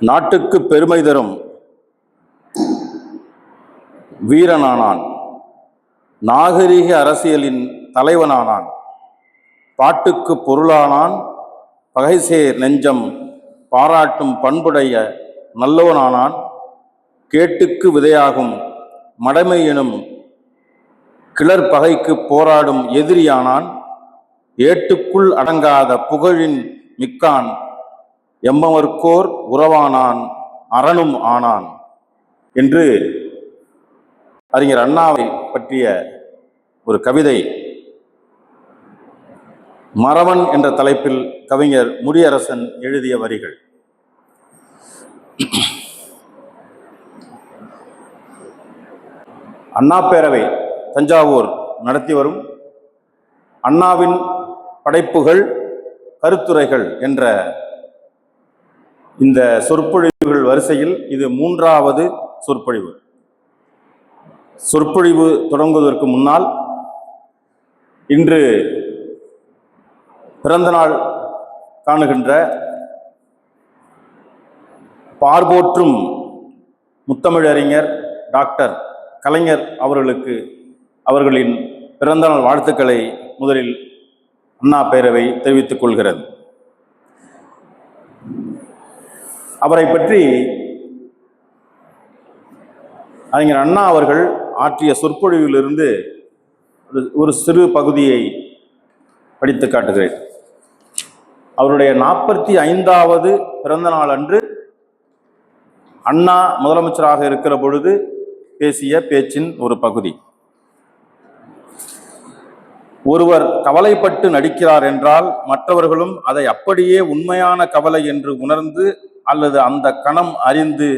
நாட்டுக்கு பெருமை தரும் வீரனானான், நாகரிக அரசியலின் தலைவனானான், பாட்டுக்கு பொருளானான், பகைசேர் நெஞ்சம் பாராட்டும் பண்புடைய நல்லோனானான், கேட்டுக்கு விதையாகும் மடமை எனும் கிளர் பகைக்கு போராடும் எதிரியானான், ஏட்டுக்குள் அடங்காத புகழின் மிக்கான், எம்மவர்க்கோர் உறவானான், அரணும் ஆனான் என்று அறிஞர் அண்ணாவை பற்றிய ஒரு கவிதை மறவன் என்ற தலைப்பில் கவிஞர் முடியரசன் எழுதிய வரிகள். அண்ணா பேரவை தஞ்சாவூர் நடத்தி வரும் அண்ணாவின் படைப்புகள் கருத்துரைகள் என்ற இந்த சொற்பொழிவுகள் வரிசையில் இது 3வது சொற்பொழிவு. சொற்பொழிவு தொடங்குவதற்கு முன்னால் இன்று பிறந்தநாள் காணுகின்ற பார்போற்றும் முத்தமிழறிஞர் டாக்டர் கலைஞர் அவர்களுக்கு அவர்களின் பிறந்தநாள் வாழ்த்துக்களை முதலில் அண்ணா பேரவை தெரிவித்துக் கொள்கிறது. அவரை பற்றி அறிஞர் அண்ணா அவர்கள் ஆற்றிய சொற்பொழிவிலிருந்து ஒரு சிறு பகுதியை படித்து காட்டுகிறேன். அவருடைய 45வது பிறந்த நாள் அன்று அண்ணா முதலமைச்சராக இருக்கிற பொழுது பேசிய பேச்சின் ஒரு பகுதி. ஒருவர் கவலைப்பட்டு நடிக்கிறார் என்றால் மற்றவர்களும் அதை அப்படியே உண்மையான கவலை என்று உணர்ந்து அல்லது அந்த கணம் அறிந்து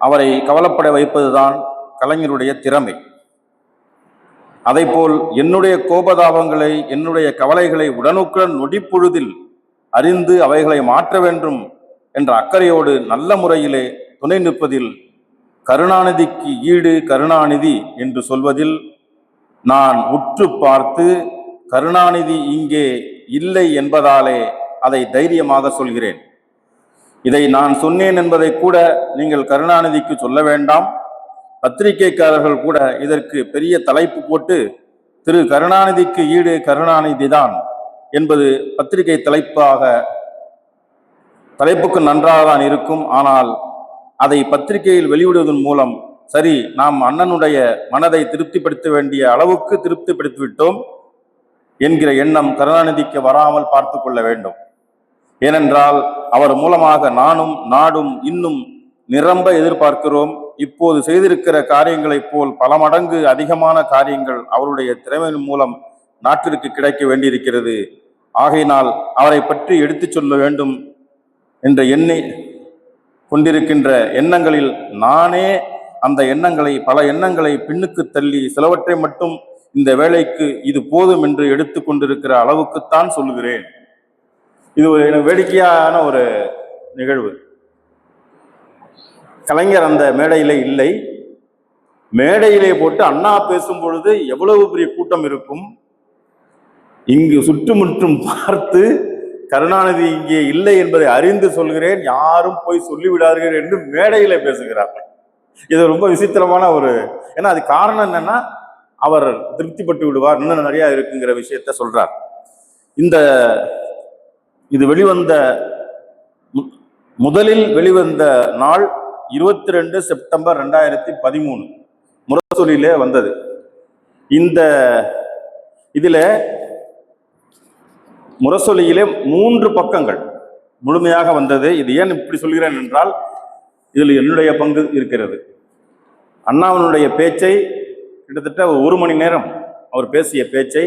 அவரை கவலைப்பட வைப்பதுதான் கலைஞருடைய திறமை. அதைப்போல் என்னுடைய கோபதாபங்களை, என்னுடைய கவலைகளை உடனுக்குடன் நொடிப்பொழுதில் அறிந்து அவைகளை மாற்ற வேண்டும் என்ற அக்கறையோடு நல்ல முறையிலே துணை நிற்பதில் கருணாநிதிக்கு ஈடு கருணாநிதி என்று சொல்வதில் நான் உற்று பார்த்து கருணாநிதி இங்கே இல்லை என்பதாலே அதை தைரியமாக சொல்கிறேன். இதை நான் சொன்னேன் என்பதை கூட நீங்கள் கருணாநிதிக்கு சொல்ல வேண்டாம். பத்திரிகைக்காரர்கள் கூட இதற்கு பெரிய தலைப்பு போட்டு திரு கருணாநிதிக்கு ஈடு கருணாநிதி தான் என்பது பத்திரிகை தலைப்புக்கு நன்றாக தான் இருக்கும். ஆனால் அதை பத்திரிகையில் வெளியிடுவதன் மூலம் சரி, நாம் அண்ணனுடைய மனதை திருப்திப்படுத்த வேண்டிய அளவுக்கு திருப்திப்படுத்திவிட்டோம் என்கிற எண்ணம் கருணாநிதிக்கு வராமல் பார்த்து கொள்ள வேண்டும். ஏனென்றால் அவர் மூலமாக நானும் நாடும் இன்னும் நிரம்ப எதிர்பார்க்கிறோம். இப்போது செய்திருக்கிற காரியங்களைப் போல் பல மடங்கு அதிகமான காரியங்கள் அவருடைய திறமையின் மூலம் நாட்டிற்கு கிடைக்க வேண்டியிருக்கிறது. ஆகையினால் அவரை பற்றி எடுத்துச் சொல்ல வேண்டும் என்ற எண்ணி கொண்டிருக்கின்ற எண்ணங்களில் நானே அந்த பல எண்ணங்களை பின்னுக்கு தள்ளி சிலவற்றை மட்டும் இந்த வேலைக்கு இது போதும் என்று எடுத்து கொண்டிருக்கிற அளவுக்குத்தான் சொல்லுகிறேன். இது ஒரு வேடிக்கையான ஒரு நிகழ்வு. கலைஞர் அந்த மேடையிலே இல்லை. மேடையிலே போட்டு அண்ணா பேசும் பொழுது எவ்வளவு பெரிய கூட்டம் இருக்கும். இங்கு சுற்றுமுற்றும் பார்த்து கருணாநிதி இங்கே இல்லை என்பதை அறிந்து சொல்கிறேன், யாரும் போய் சொல்லிவிடார்கள் என்று மேடையிலே பேசுகிறார். இது ரொம்ப விசித்திரமான ஏன்னா அது காரணம் என்னன்னா, அவர் திருப்திப்பட்டு விடுவார், இன்னும் நிறைய இருக்குங்கிற விஷயத்த சொல்றார். இது முதலில் வெளிவந்த நாள் 22 செப்டம்பர் 2013 முரசொலியிலே வந்தது. இதில் முரசொலியிலே 3 பக்கங்கள் முழுமையாக வந்தது. இது ஏன் இப்படி சொல்கிறேன் என்றால், இதில் என்னுடைய பங்கு இருக்கிறது. அண்ணாவினுடைய பேச்சை கிட்டத்தட்ட 1 மணி நேரம் அவர் பேசிய பேச்சை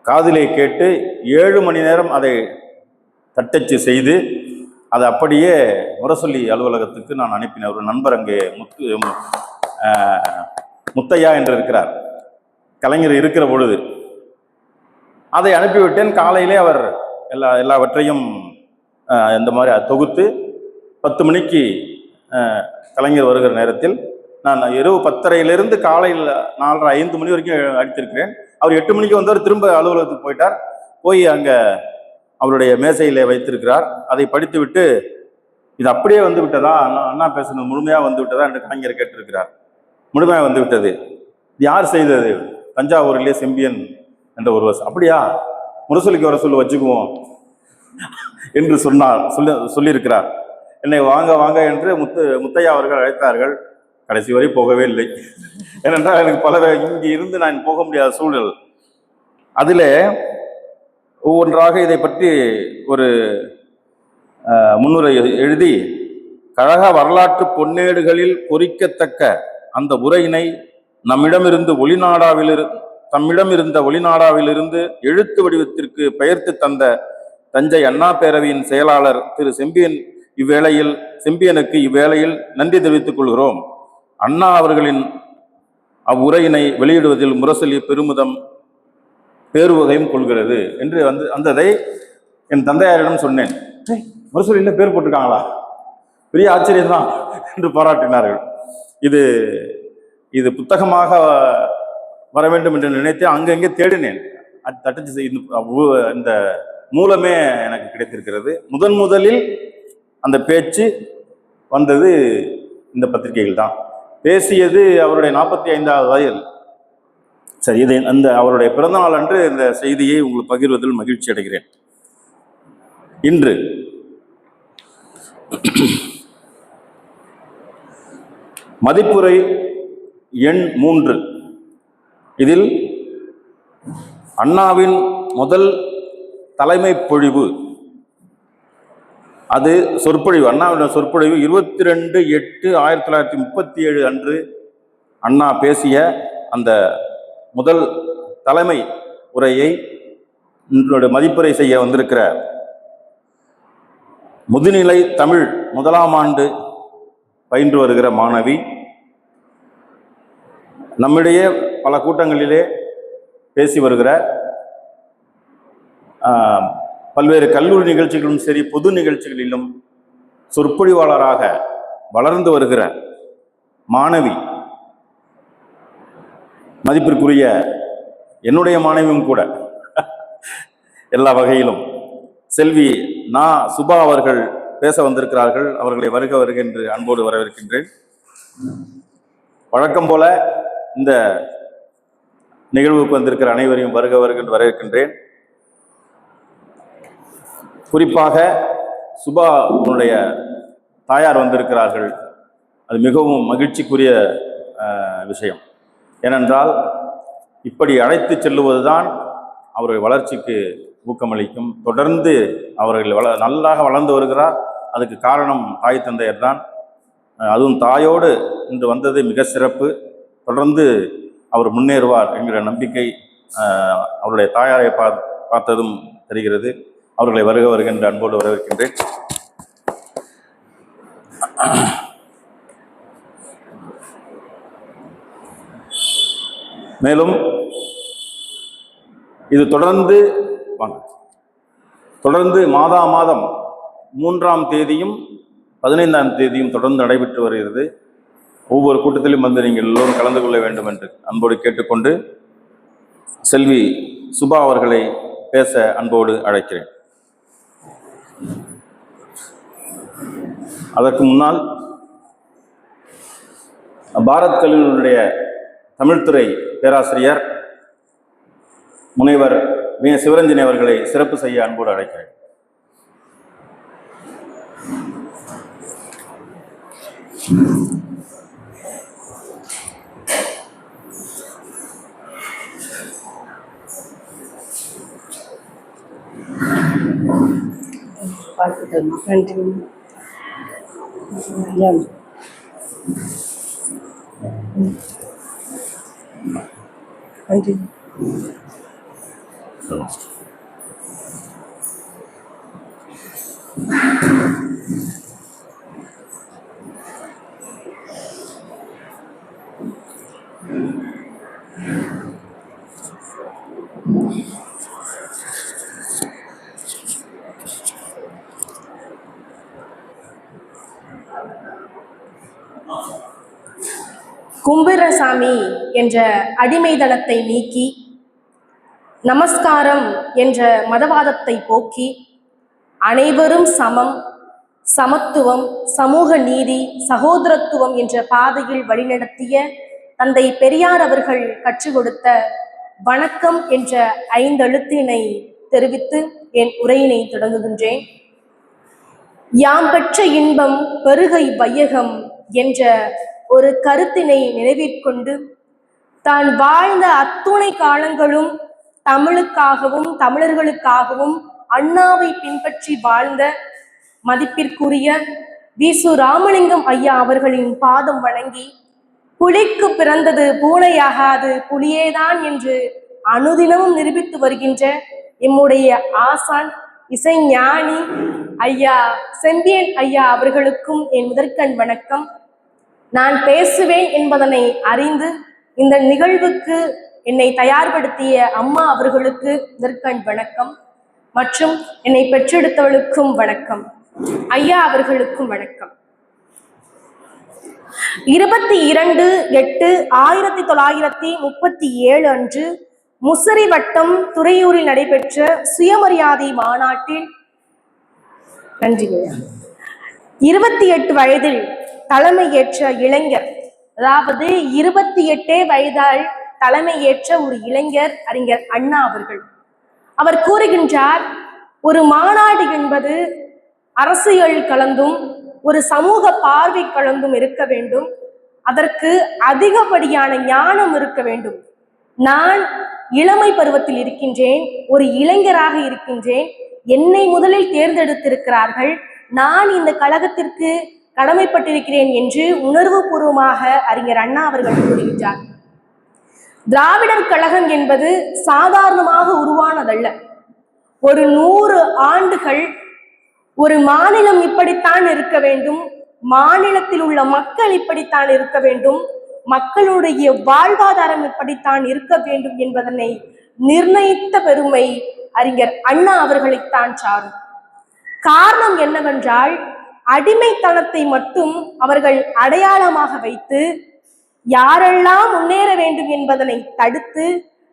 காதிலே கேட்டு 7 மணி நேரம் அதை தட்டச்சு செய்து அதை அப்படியே முரசொலி அலுவலகத்துக்கு நான் அனுப்பினேன். ஒரு நண்பர் அங்கே முத்தையா என்று இருக்கிறார், கலைஞர் இருக்கிற பொழுது அதை அனுப்பிவிட்டேன். காலையிலே அவர் எல்லாவற்றையும் இந்த மாதிரி தொகுத்து 10 மணிக்கு கலைஞர் வருகிற நேரத்தில் நான் இரவு 10:30 காலையில் 4:30 5 மணி வரைக்கும் அடித்திருக்கிறேன். அவர் 8 மணிக்கு வந்தவர் திரும்ப அலுவலகத்துக்கு போயிட்டார். போய் அங்கே அவருடைய மேசையிலே வைத்திருக்கிறார். அதை படித்துவிட்டு இது அப்படியே வந்து விட்டதா, அண்ணா பேசுனது முழுமையாக வந்து விட்டதா என்று கலைஞர் கேட்டிருக்கிறார். முழுமையாக வந்து விட்டது. யார் செய்தது? தஞ்சாவூரிலே செம்பியன் என்ற ஒருவர். அப்படியா, முரசொலிக்கு வர சொல்லி வச்சுக்குவோம் என்று சொல்லியிருக்கிறார். என்னை வாங்க வாங்க என்று முத்தையா அவர்கள் அழைத்தார்கள். கடைசி வரை போகவே இல்லை. ஏனென்றால் எனக்கு இங்கே இருந்து நான் போக முடியாத சூழல். அதில் ஒவ்வொன்றாக இதை பற்றி ஒரு முன்னுரை எழுதி கழக வரலாற்று பொன்னேடுகளில் பொறிக்கத்தக்க அந்த உரையினை தம்மிடமிருந்த ஒளிநாடாவிலிருந்து எழுத்து வடிவத்திற்கு பெயர்த்து தந்த தஞ்சை அண்ணா பேரவையின் செயலாளர் திரு செம்பியனுக்கு இவ்வேளையில் நன்றி தெரிவித்துக் கொள்கிறோம். அண்ணா அவர்களின் அவ்வுரையினை வெளியிடுவதில் முரசொலி பெருமிதம் பேருவகையும் கொள்கிறது என்று வந்ததை என் தந்தையாரிடம் சொன்னேன். முரசொலியில பேர் போட்டிருக்காங்களா, பெரிய ஆச்சரியம்தான் என்று பாராட்டினார்கள். இது புத்தகமாக வர வேண்டும் என்று நினைத்து அங்கங்கே தேடினேன். அது தட்டச்சு இந்த மூலமே எனக்கு கிடைத்திருக்கிறது. முதலில் அந்த பேச்சு வந்தது இந்த பத்திரிகைகள் தான். பேசியது அவருடைய 45வது வயதில். சரி, இதை அவருடைய பிறந்தநாள் அன்று இந்த செய்தியை உங்களுக்கு பகிர்வதில் மகிழ்ச்சி அடைகிறேன். இன்று மதிப்புரை எண் 3. இதில் அண்ணாவின் முதல் தலைமை பொழிவு, அது சொற்பொழிவு. அண்ணாவின் சொற்பொழிவு 22/8/1937 அன்று அண்ணா பேசிய அந்த முதல் தலைமை உரையை இன்றைய மதிப்புரை செய்ய வந்திருக்கிற முதுநிலை தமிழ் 1ஆம் ஆண்டு பயின்று வருகிற மாணவி, நம்மிடையே பல கூட்டங்களிலே பேசி வருகிற, பல்வேறு கல்லூரி நிகழ்ச்சிகளிலும் சரி பொது நிகழ்ச்சிகளிலும் சொற்பொழிவாளராக வளர்ந்து வருகிற மாணவி, மதிப்பிற்குரிய என்னுடைய மாணவியும் கூட எல்லா வகையிலும், செல்வி நா. சுபா அவர்கள் பேச வந்திருக்கிறார்கள். அவர்களை வருக என்று அன்போடு வரவேற்கின்றேன். வழக்கம் போல இந்த நிகழ்வுக்கு வந்திருக்கிற அனைவரையும் வருக என்று வரவேற்கின்றேன். குறிப்பாக சுபா உன்னுடைய தாயார் வந்திருக்கிறார்கள். அது மிகவும் மகிழ்ச்சிக்குரிய விஷயம். ஏனென்றால் இப்படி அழைத்து செல்லுவதுதான் அவர்கள் வளர்ச்சிக்கு ஊக்கமளிக்கும். தொடர்ந்து அவர்கள் நல்லாக வளர்ந்து வருகிறார். அதுக்கு காரணம் தாய் தந்தையர் தான். அதுவும் தாயோடு இன்று வந்தது மிக சிறப்பு. தொடர்ந்து அவர் முன்னேறுவார் என்கிற நம்பிக்கை அவருடைய தாயாரை பார்த்ததும் தெரிகிறது. அவர்களை வருக என்று அன்போடு வரவேற்கின்றேன். மேலும் இது தொடர்ந்து மாதம் 3ஆம் தேதியும் 15ஆம் தேதியும் தொடர்ந்து நடைபெற்று வருகிறது. ஒவ்வொரு கூட்டத்திலும் வந்து நீங்கள் எல்லோரும் கலந்து கொள்ள வேண்டும் என்று அன்போடு கேட்டுக்கொண்டு செல்வி சுபா அவர்களை பேச அன்போடு அழைக்கிறேன். அதற்கு முன்னால் பாரத் கல்லூரியினுடைய தமிழ்துறை பேராசிரியர் முனைவர் சிவரஞ்சனி அவர்களை சிறப்பு செய்ய அன்போடு அழைக்கிறேன். கும்பிரசாமி என்ற அடிமைதனத்தை நீக்கி, நமஸ்காரம் என்ற மதவாதத்தை போக்கி, அனைவரும் சமம், சமத்துவம், சமூக நீதி, சகோதரத்துவம் என்ற பாதையில் வழிநடத்திய தந்தை பெரியார் அவர்கள் கற்றுக் கொடுத்த வணக்கம் என்ற 5 எழுத்தினை தெரிவித்து என் உரையினை தொடங்குகின்றேன். யாம் பெற்ற இன்பம் பெருகை வையகம் என்ற ஒரு கருத்தினை நினைவிற்கொண்டு, தான் வாழ்ந்த அத்துணை காலங்களும் தமிழுக்காகவும் தமிழர்களுக்காகவும் அண்ணாவை பின்பற்றி வாழ்ந்த மதிப்பிற்குரிய வீசு ராமலிங்கம் ஐயா அவர்களின் பாதம் வணங்கி, புலிக்கு பிறந்தது பூனையாகாது புலியேதான் என்று அனுதினமும் நிரூபித்து வருகின்ற எம்முடைய ஆசான் இசைஞானி ஐயா செம்பியன் ஐயா அவர்களுக்கும் என் முதற்கண் வணக்கம். நான் பேசுவேன் என்பதனை அறிந்து இந்த நிகழ்வுக்கு என்னை தயார்படுத்திய அம்மா அவர்களுக்கு முதற்கண் வணக்கம் மற்றும் என்னை பெற்றெடுத்தவளுக்கும் வணக்கம். ஐயா அவர்களுக்கும் வணக்கம். 22/8/1937 அன்று முசிறி வட்டம் துறையூரில் நடைபெற்ற சுயமரியாதை மாநாட்டில் 28 வயதில் தலைமையேற்ற இளைஞர், அதாவது 28 வயதால் தலைமையேற்ற ஒரு இளைஞர் அறிஞர் அண்ணா அவர்கள். அவர் கூறுகின்றார், ஒரு மாநாடு என்பது அரசியல் கலந்தும் ஒரு சமூக பார்வை கலந்தும் இருக்க வேண்டும். அதற்கு அதிகப்படியான ஞானம் இருக்க வேண்டும். நான் இளமை பருவத்தில் இருக்கின்றேன், ஒரு இளைஞராக இருக்கின்றேன். என்னை முதலில் தேர்ந்தெடுத்திருக்கிறார்கள். நான் இந்த கழகத்திற்கு கடமைப்பட்டிருக்கிறேன் என்று உணர்வு பூர்வமாக அறிஞர் அண்ணா அவர்கள் கூறுகின்றார். திராவிடர் கழகம் என்பது சாதாரணமாக உருவானதல்ல. ஒரு 100 ஆண்டுகள் ஒரு மாநிலம் இப்படித்தான் இருக்க வேண்டும், மாநிலத்தில் உள்ள மக்கள் இப்படித்தான் இருக்க வேண்டும், மக்களுடைய வாழ்வாதாரம் இப்படித்தான் இருக்க வேண்டும் என்பதனை நிர்ணயித்த பெருமை அறிஞர் அண்ணா அவர்களைத்தான் சாரும். காரணம் என்னவென்றால், அடிமைத்தனத்தை மட்டும் அவர்கள் அடையாளமாக வைத்து யாரெல்லாம் முன்னேற வேண்டும் என்பதனை தடுத்து,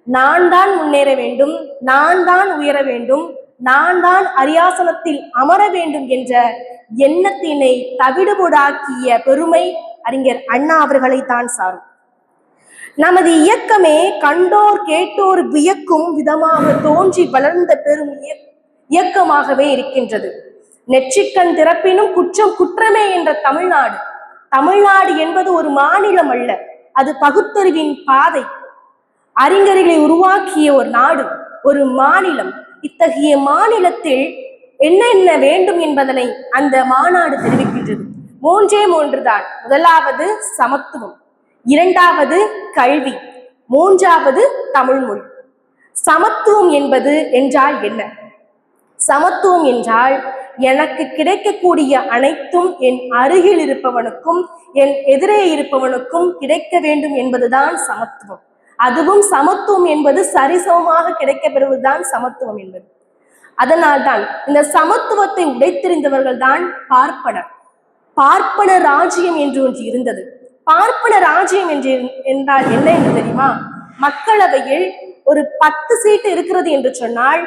நான் தான் முன்னேற வேண்டும், நான் தான் உயர வேண்டும், நான் தான் அரியாசனத்தில் அமர வேண்டும் என்ற எண்ணத்தினை தவிடுபொடாக்கிய பெருமை அறிஞர் அண்ணா அவர்களைத்தான் சாரும். நமது இயக்கமே கண்டோர் கேட்டோர் வியக்கும் விதமாக தோன்றி வளர்ந்த பெரும் இயக்கமாகவே இருக்கின்றது. நெற்றிக்கண் திறப்பினும் குற்றம் குற்றமே என்ற தமிழ்நாடு. தமிழ்நாடு என்பது ஒரு மாநிலம் அல்ல, அது பகுத்தறிவின் பாதை. அறிஞர்களை உருவாக்கிய ஒரு நாடு, ஒரு மாநிலம். இத்தகைய மாநிலத்தில் என்னென்ன வேண்டும் என்பதனை அந்த மாநாடு தெரிவிக்கின்றது. 3 தான். முதலாவது சமத்துவம், 2வது கல்வி, 3வது தமிழ் மொழி. சமத்துவம் என்பது என்றால் என்ன? சமத்துவம் என்றால், எனக்கு கிடைக்கக்கூடிய அனைத்தும் என் அருகில் இருப்பவனுக்கும் என் எதிரே இருப்பவனுக்கும் கிடைக்க வேண்டும் என்பதுதான் சமத்துவம். அதுவும் சமத்துவம் என்பது சரிசமமாக கிடைக்கப்பெறுவதுதான் சமத்துவம் என்பது. அதனால்தான் இந்த சமத்துவத்தை உடைத்தெறிந்தவர்கள் தான் பார்ப்பனர். பார்ப்பன ராஜ்யம் என்று ஒன்று இருந்தது. பார்ப்பன ராஜ்யம் என்றால் என்ன என்று தெரியுமா? மக்களவையில் ஒரு 10 சீட்டு இருக்கிறது என்று சொன்னால்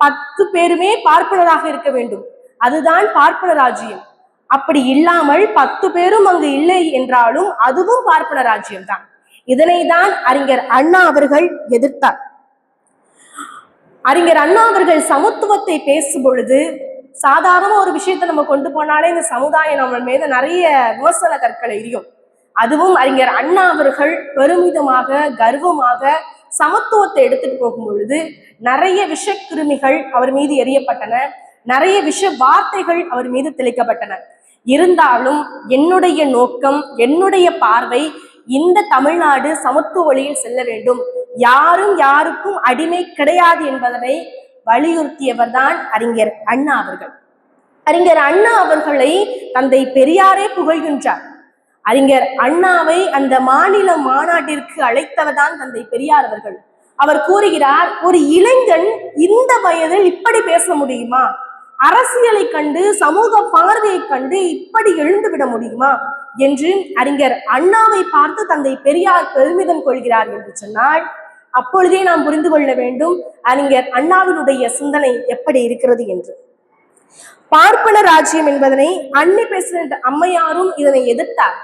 10 பேருமே பார்ப்பனராக இருக்க வேண்டும். அதுதான் பார்ப்பன ராஜ்யம். அப்படி இல்லாமல் 10 பேரும் அங்கு இல்லை என்றாலும் அதுவும் பார்ப்பன ராஜ்யம் தான். இதனை தான் அறிஞர் அண்ணா அவர்கள் எதிர்த்தார். அறிஞர் அண்ணா அவர்கள் சமத்துவத்தை பேசும் பொழுது, சாதாரண ஒரு விஷயத்தை நம்ம கொண்டு போனாலே இந்த சமுதாயம் நம்ம மீது நிறைய விமர்சன கற்களை எரியும். அதுவும் அறிஞர் அண்ணா அவர்கள் பெருமிதமாக கர்வமாக சமத்துவத்தை எடுத்துட்டு போகும் பொழுது நிறைய விஷக்கிருமிகள் அவர் மீது எரியப்பட்டன, நிறைய விஷ வார்த்தைகள் அவர் மீது தெளிக்கப்பட்டன. இருந்தாலும் என்னுடைய நோக்கம், என்னுடைய பார்வை, இந்த தமிழ்நாடு சமத்துவ வழியில் செல்ல வேண்டும், யாரும் யாருக்கும் அடிமை கிடையாது என்பதனை வலியுறுத்தியவர் தான் அறிஞர் அண்ணா அவர்கள். அறிஞர் அண்ணா அவர்களை தந்தை பெரியாரே புகழ்கின்றார். அறிஞர் அண்ணாவை அந்த மாநில மாநாட்டிற்கு அழைத்தவர் தான் தந்தை பெரியார் அவர்கள். அவர் கூறுகிறார், ஒரு இளைஞன் இந்த வயதில் இப்படி பேச முடியுமா? அரசியலை கண்டு சமூக பார்வையை கண்டு இப்படி எழுந்து விட முடியுமா என்று அறிஞர் அண்ணாவை பார்த்து தந்தை பெரியார் பெருமிதம் கொள்கிறார் என்று சொன்னால் அப்பொழுதே நாம் புரிந்து கொள்ள வேண்டும் அறிஞர் அண்ணாவினுடைய சிந்தனை எப்படி இருக்கிறது என்று. பார்ப்பன ராஜ்யம் என்பதனை அன்னை பிரசிடென்ட் அம்மையாரும் இதனை எதிர்த்தார்.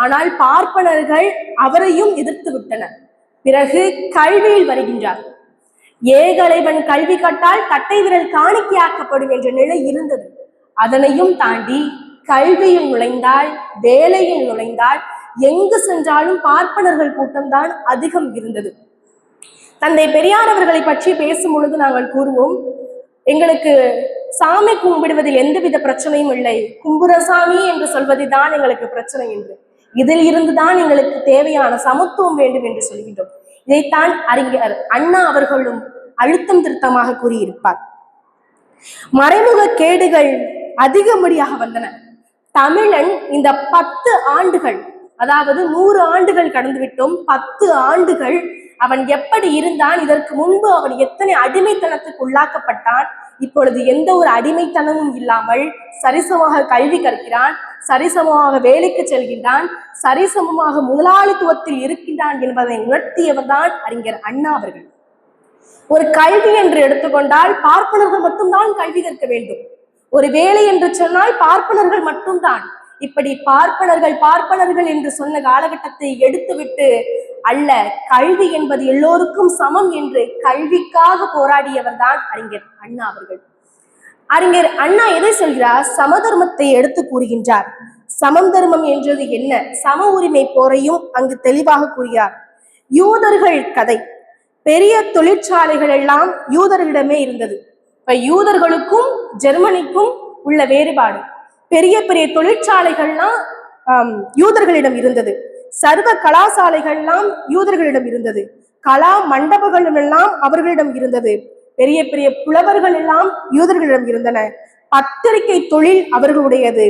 ஆனால் பார்ப்பனர்கள் அவரையும் எதிர்த்து விட்டனர். பிறகு கல்வியில் வருகின்றார். ஏகலைவன் கல்வி கட்டால் கட்டை விரல் காணிக்கையாக்கப்படும் என்ற நிலை இருந்தது. அதனையும் தாண்டி கல்வியில் நுழைந்தால், வேலையில் நுழைந்தால், எங்கு சென்றாலும் பார்ப்பனர்கள் கூட்டம்தான் அதிகம் இருந்தது. தந்தை பெரியார் அவர்களை பற்றி பேசும் பொழுது நாங்கள் கூறுவோம், எங்களுக்கு சாமி கும்பிடுவதில் எந்தவித பிரச்சனையும் இல்லை, கும்புரசாமி என்று சொல்வதுதான் எங்களுக்கு பிரச்சனை என்று. இதில் இருந்துதான் எங்களுக்கு தேவையான சமத்துவம் வேண்டும் என்று சொல்கின்றோம். இதைத்தான் அறிஞர் அண்ணா அவர்களும் அழுத்தம் திருத்தமாக கூறியிருப்பார். மறைமுக கேடுகள் அதிகப்படியாக வந்தன. தமிழன் இந்த 10 ஆண்டுகள், அதாவது 100 ஆண்டுகள் கடந்து விட்டோம், 10 ஆண்டுகள் அவன் எப்படி இருந்தான், இதற்கு முன்பு அவன் எத்தனை அடிமைத்தனத்துக்கு உள்ளாக்கப்பட்டான், இப்பொழுது எந்த ஒரு அடிமைத்தனமும் இல்லாமல் சரிசமமாக கல்வி கற்கிறான், சரிசமமாக வேலைக்கு செல்கின்றான், சரிசமமாக முதலாளித்துவத்தில் இருக்கின்றான் என்பதை உணர்த்தியவர் தான் அறிஞர் அண்ணா அவர்கள். ஒரு கல்வி என்று எடுத்துக்கொண்டால் பார்ப்பனர்கள் மட்டும்தான் கல்வி கற்க வேண்டும். ஒரு வேலை என்று சொன்னால் பார்ப்பனர்கள் மட்டும்தான். இப்படி பார்ப்பனர்கள் என்று சொன்ன காலகட்டத்தை எடுத்துவிட்டு அல்ல, கல்வி என்பது எல்லோருக்கும் சமம் என்று கல்விக்காக போராடியவர் தான் அறிஞர் அண்ணா அவர்கள். அறிஞர் அண்ணா எதை சொல்கிறார்? சமதர்மத்தை எடுத்து கூறுகின்றார். சமம் தர்மம் என்றது என்ன? சம உரிமை போரையும் அங்கு தெளிவாக கூறுகிறார். யூதர்கள் கதை, பெரிய தொழிற்சாலைகள் எல்லாம் யூதர்களிடமே இருந்தது. இப்ப யூதர்களுக்கும் ஜெர்மனிக்கும் உள்ள வேறுபாடு, பெரிய பெரிய தொழிற்சாலைகள்லாம் யூதர்களிடம் இருந்தது, சர்வ கலாசாலைகள்லாம் யூதர்களிடம் இருந்தது, கலா மண்டபங்கள் எல்லாம் அவர்களிடம் இருந்தது, பெரிய பெரிய புலவர்கள் எல்லாம் யூதர்களிடம் இருந்தன, பத்திரிகை தொழில் அவர்களுடையது,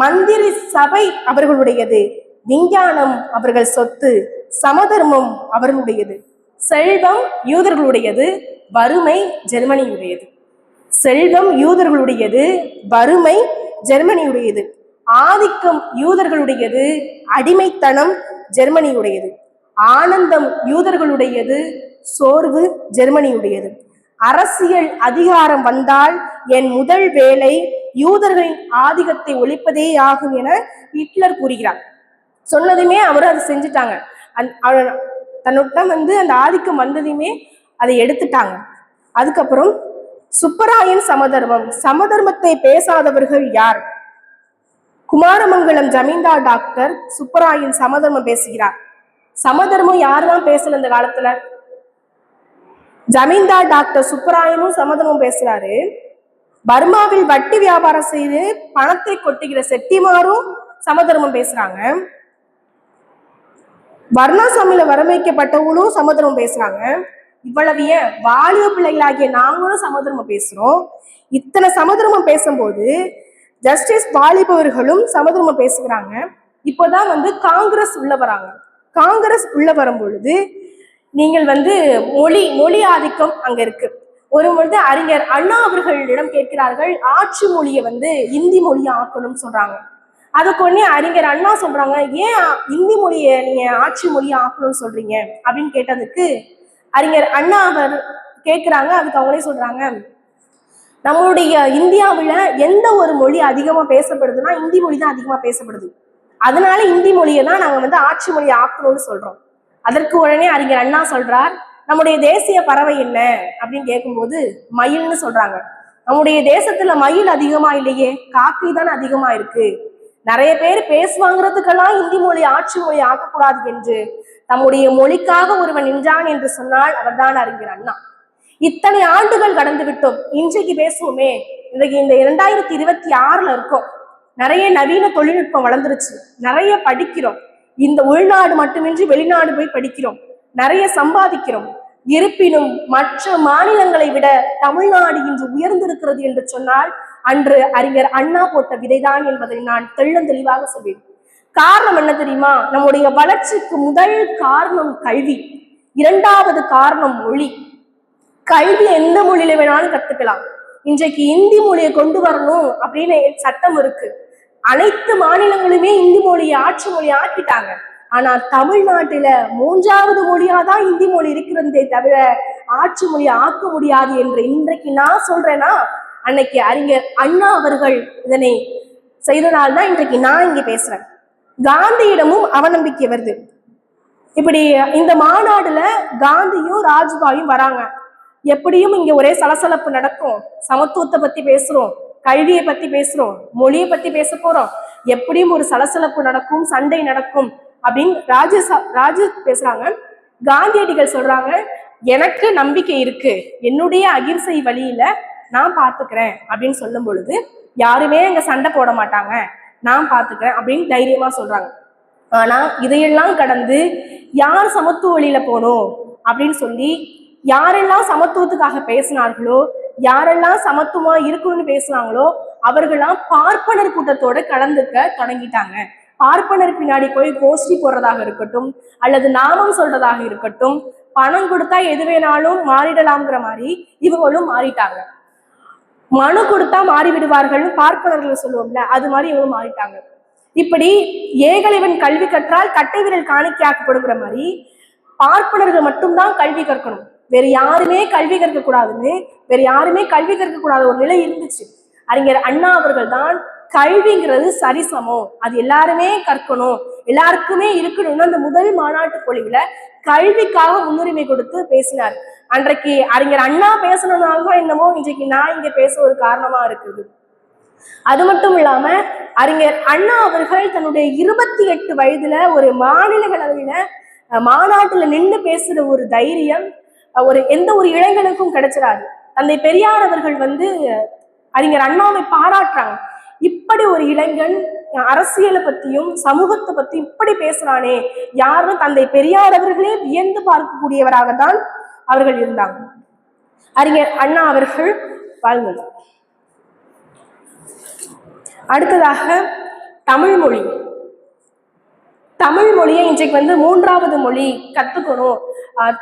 மந்திரி சபை அவர்களுடையது, விஞ்ஞானம் அவர்கள் சொத்து, சமதர்மம் அவர்களுடையது, செல்வம் யூதர்களுடையது, வறுமை ஜெர்மனியுடையது. செல்வம் யூதர்களுடையது, வறுமை ஜெர்மனியுடையது, ஆதிக்கம் யூதர்களுடையது, அடிமைத்தனம் ஜெர்மனியுடையது, ஆனந்தம் யூதர்களுடையது, சோர்வு ஜெர்மனியுடையது. அரசியல் அதிகாரம் வந்தால் என் முதல் வேலை யூதர்களின் ஆதிக்கத்தை ஒழிப்பதே ஆகும் என ஹிட்லர் கூறுகிறார். சொன்னதுமே அவர் அதை செஞ்சுட்டாங்க. தன்னுடன் அந்த ஆதிக்கம் வந்ததையுமே அதை எடுத்துட்டாங்க. அதுக்கப்புறம் சுப்பராயன் சமதர்மம், சமதர்மத்தை பேசாதவர்கள் யார்? குமாரமங்கலம் ஜமீன்தார் டாக்டர் சுப்பராயன் சமதர்மம் பேசுகிறார். சமதர்மம் யாருதான் பேசல இந்த காலத்துல? ஜமீன்தார் டாக்டர் சுப்பராயனும் சமதர்மம் பேசுறாரு. பர்மாவில் வட்டி வியாபாரம் செய்து பணத்தை கொட்டுகிற செட்டிமாரும் சமதர்மம் பேசுறாங்க. வர்ணாசாமியில வரமைக்கப்பட்டவங்களும் சமதர்மம் பேசுறாங்க. இவ்வளவு ஏன் வாலிப பிள்ளைகளாகிய நாங்களும் சமதர்மம் பேசுறோம். இத்தனை சமதர்மம் பேசும்போது ஜஸ்டிஸ் வாலிபவர்களும் சமதர்மம் பேசுகிறாங்க. இப்போதான் காங்கிரஸ் உள்ள வராங்க. காங்கிரஸ் உள்ள வரும் பொழுது நீங்கள் மொழி ஆதிக்கம் அங்க இருக்கு. ஒரு பொழுது அறிஞர் அண்ணா அவர்களிடம் கேட்கிறார்கள், ஆட்சி மொழியை இந்தி மொழியை ஆக்கணும்னு சொல்றாங்க. அதுக்கு ஒன்னே அறிஞர் அண்ணா சொல்றாங்க, ஏன் இந்தி மொழியை நீங்க ஆட்சி மொழியை ஆக்கணும்னு சொல்றீங்க அப்படின்னு கேட்டதுக்கு அறிஞர் அண்ணா அவர் கேட்கிறாங்க. அதுக்கு அவங்களே சொல்றாங்க, நம்மளுடைய இந்தியாவுல எந்த ஒரு மொழி அதிகமா பேசப்படுதுன்னா இந்தி மொழி தான் அதிகமா பேசப்படுது. அதனால இந்தி மொழியை தான் நாங்க ஆட்சி மொழியை ஆக்கணும்னு சொல்றோம். அதற்கு உடனே அறிஞர் அண்ணா சொல்றார், நம்முடைய தேசிய பறவை என்ன அப்படின்னு கேட்கும்போது மயில்னு சொல்றாங்க. நம்முடைய தேசத்துல மயில் அதிகமா இல்லையே, காக்கை தான் அதிகமா இருக்கு. நிறைய பேர் பேசுவாங்கிறதுக்கெல்லாம் இந்தி மொழி ஆட்சி மொழி ஆக்கக்கூடாது என்று தம்முடைய மொழிக்காக ஒருவன் நின்றான் என்று சொன்னால் அவர்தான் அறிஞர் அண்ணா. இத்தனை ஆண்டுகள் கடந்து விட்டோம். இன்றைக்கு பேசுவோமே, இன்றைக்கு இந்த 2026 இருக்கோம். நிறைய நவீன தொழில்நுட்பம் வளர்ந்துருச்சு, நிறைய படிக்கிறோம். இந்த உள்நாடு மட்டுமின்றி வெளிநாடு போய் படிக்கிறோம், நிறைய சம்பாதிக்கிறோம். இருப்பினும் மற்ற மாநிலங்களை விட தமிழ்நாடு இன்று உயர்ந்திருக்கிறது என்று சொன்னால் அன்று அறிஞர் அண்ணா போட்ட விதைதான் என்பதை நான் தெளிவாக சொல்வேன். காரணம் என்ன தெரியுமா? நம்முடைய வளர்ச்சிக்கு முதல் காரணம் கல்வி, இரண்டாவது காரணம் மொழி. கல்வி எந்த மொழியில வேணாலும் கத்துக்கலாம். இன்றைக்கு இந்தி மொழியை கொண்டு வரணும் அப்படின்னு சட்டம் இருக்கு. அனைத்து மாநிலங்களுமே இந்தி மொழியை ஆட்சி மொழி ஆக்கிட்டாங்க. ஆனா தமிழ்நாட்டுல 3வது மொழியாதான் இந்தி மொழி இருக்கிறதே தவிர ஆட்சி மொழியை ஆக்க முடியாது என்று இன்றைக்கு நான் சொல்றேன்னா, அன்னைக்கு அறிஞர் அண்ணா அவர்கள் இதனை செய்தனால்தான் இன்றைக்கு நான் இங்க பேசுறேன். காந்தியிடமும் அவநம்பிக்கை வருது. இப்படி இந்த மாநாடுல காந்தியும் ராஜ்பாயும் வராங்க. எப்படியும் இங்க ஒரே சலசலப்பு நடக்கும். சமத்துவத்தை பத்தி பேசுறோம், கல்வியை பத்தி பேசுறோம், மொழியை பத்தி பேச போறோம். எப்படியும் ஒரு சலசலப்பு நடக்கும், சண்டை நடக்கும் அப்படின்னு ராஜு பேசுறாங்க. காந்தியடிகள் சொல்றாங்க, எனக்கு நம்பிக்கை இருக்கு, என்னுடைய அகிம்சை வழியில நான் பாத்துக்கிறேன் அப்படின்னு சொல்லும் பொழுது யாருமே அங்க சண்டை போட மாட்டாங்க, நான் பாத்துக்கிறேன் அப்படின்னு தைரியமா சொல்றாங்க. ஆனா இதையெல்லாம் கடந்து யார் சமத்துவ வழியில போகணும் அப்படின்னு சொல்லி யாரெல்லாம் சமத்துவத்துக்காக பேசினார்களோ, யாரெல்லாம் சமத்துவமா இருக்கணும்னு பேசினாங்களோ அவர்கள்லாம் பார்ப்பனர் கூட்டத்தோட கலந்துக்க தொடங்கிட்டாங்க. பார்ப்பனர் பின்னாடி போய் கோஷ்டி போடுறதாக இருக்கட்டும், அல்லது நாமம் சொல்றதாக இருக்கட்டும், பணம் கொடுத்தா எது வேணாலும் மாறிடலாம்ங்கிற மாதிரி இவங்களும் மாறிட்டாங்க. மனு கொடுத்தா மாறி விடுவார்கள் பார்ப்பனர்கள் சொல்லுவோம்ல, அது மாதிரி இவங்களும் மாறிட்டாங்க. இப்படி ஏகலைவன் கல்வி கற்றால் கட்டை விரல் காணிக்கையாக்கப்படுங்கிற மாதிரி பார்ப்பனர்கள் மட்டும்தான் கல்வி கற்கணும், வேற யாருமே கல்வி கற்க கூடாதுன்னு, வேற யாருமே கல்வி கற்க கூடாத ஒரு நிலை இருந்துச்சு. அறிஞர் அண்ணா அவர்கள் தான் கல்விங்கிறது சரிசமம், அது எல்லாருமே கற்கணும், எல்லாருக்குமே இருக்கணும்னு அந்த முதல் மாநாட்டு பொழிவுல கல்விக்காக முன்னுரிமை கொடுத்து பேசினார். அன்றைக்கு அறிஞர் அண்ணா பேசணும்னால்தான் என்னமோ இன்றைக்கு நான் இங்க பேச ஒரு காரணமா இருக்குது. அது மட்டும் இல்லாம அறிஞர் அண்ணா அவர்கள் தன்னுடைய 28 வயதுல ஒரு மாநிலங்களவையில மாநாட்டுல நின்று பேசுற ஒரு தைரியம் எந்த ஒரு இளைஞனுக்கும் கிடைச்சிடாது. தந்தை பெரியார் அவர்கள் அறிஞர் அண்ணாவை பாராட்டுறாங்க. இப்படி ஒரு இளைஞன் அரசியலை பத்தியும் சமூகத்தை பத்தி இப்படி பேசுறானே, யாரும் தந்தை பெரியார் அவர்களே வியந்து பார்க்கக்கூடியவராகத்தான் அவர்கள் இருந்தாங்க. அறிஞர் அண்ணா அவர்கள் வாழ்ந்தார். அடுத்ததாக தமிழ் மொழி. தமிழ் மொழியை இன்றைக்கு 3வது மொழி கத்துக்கணும்,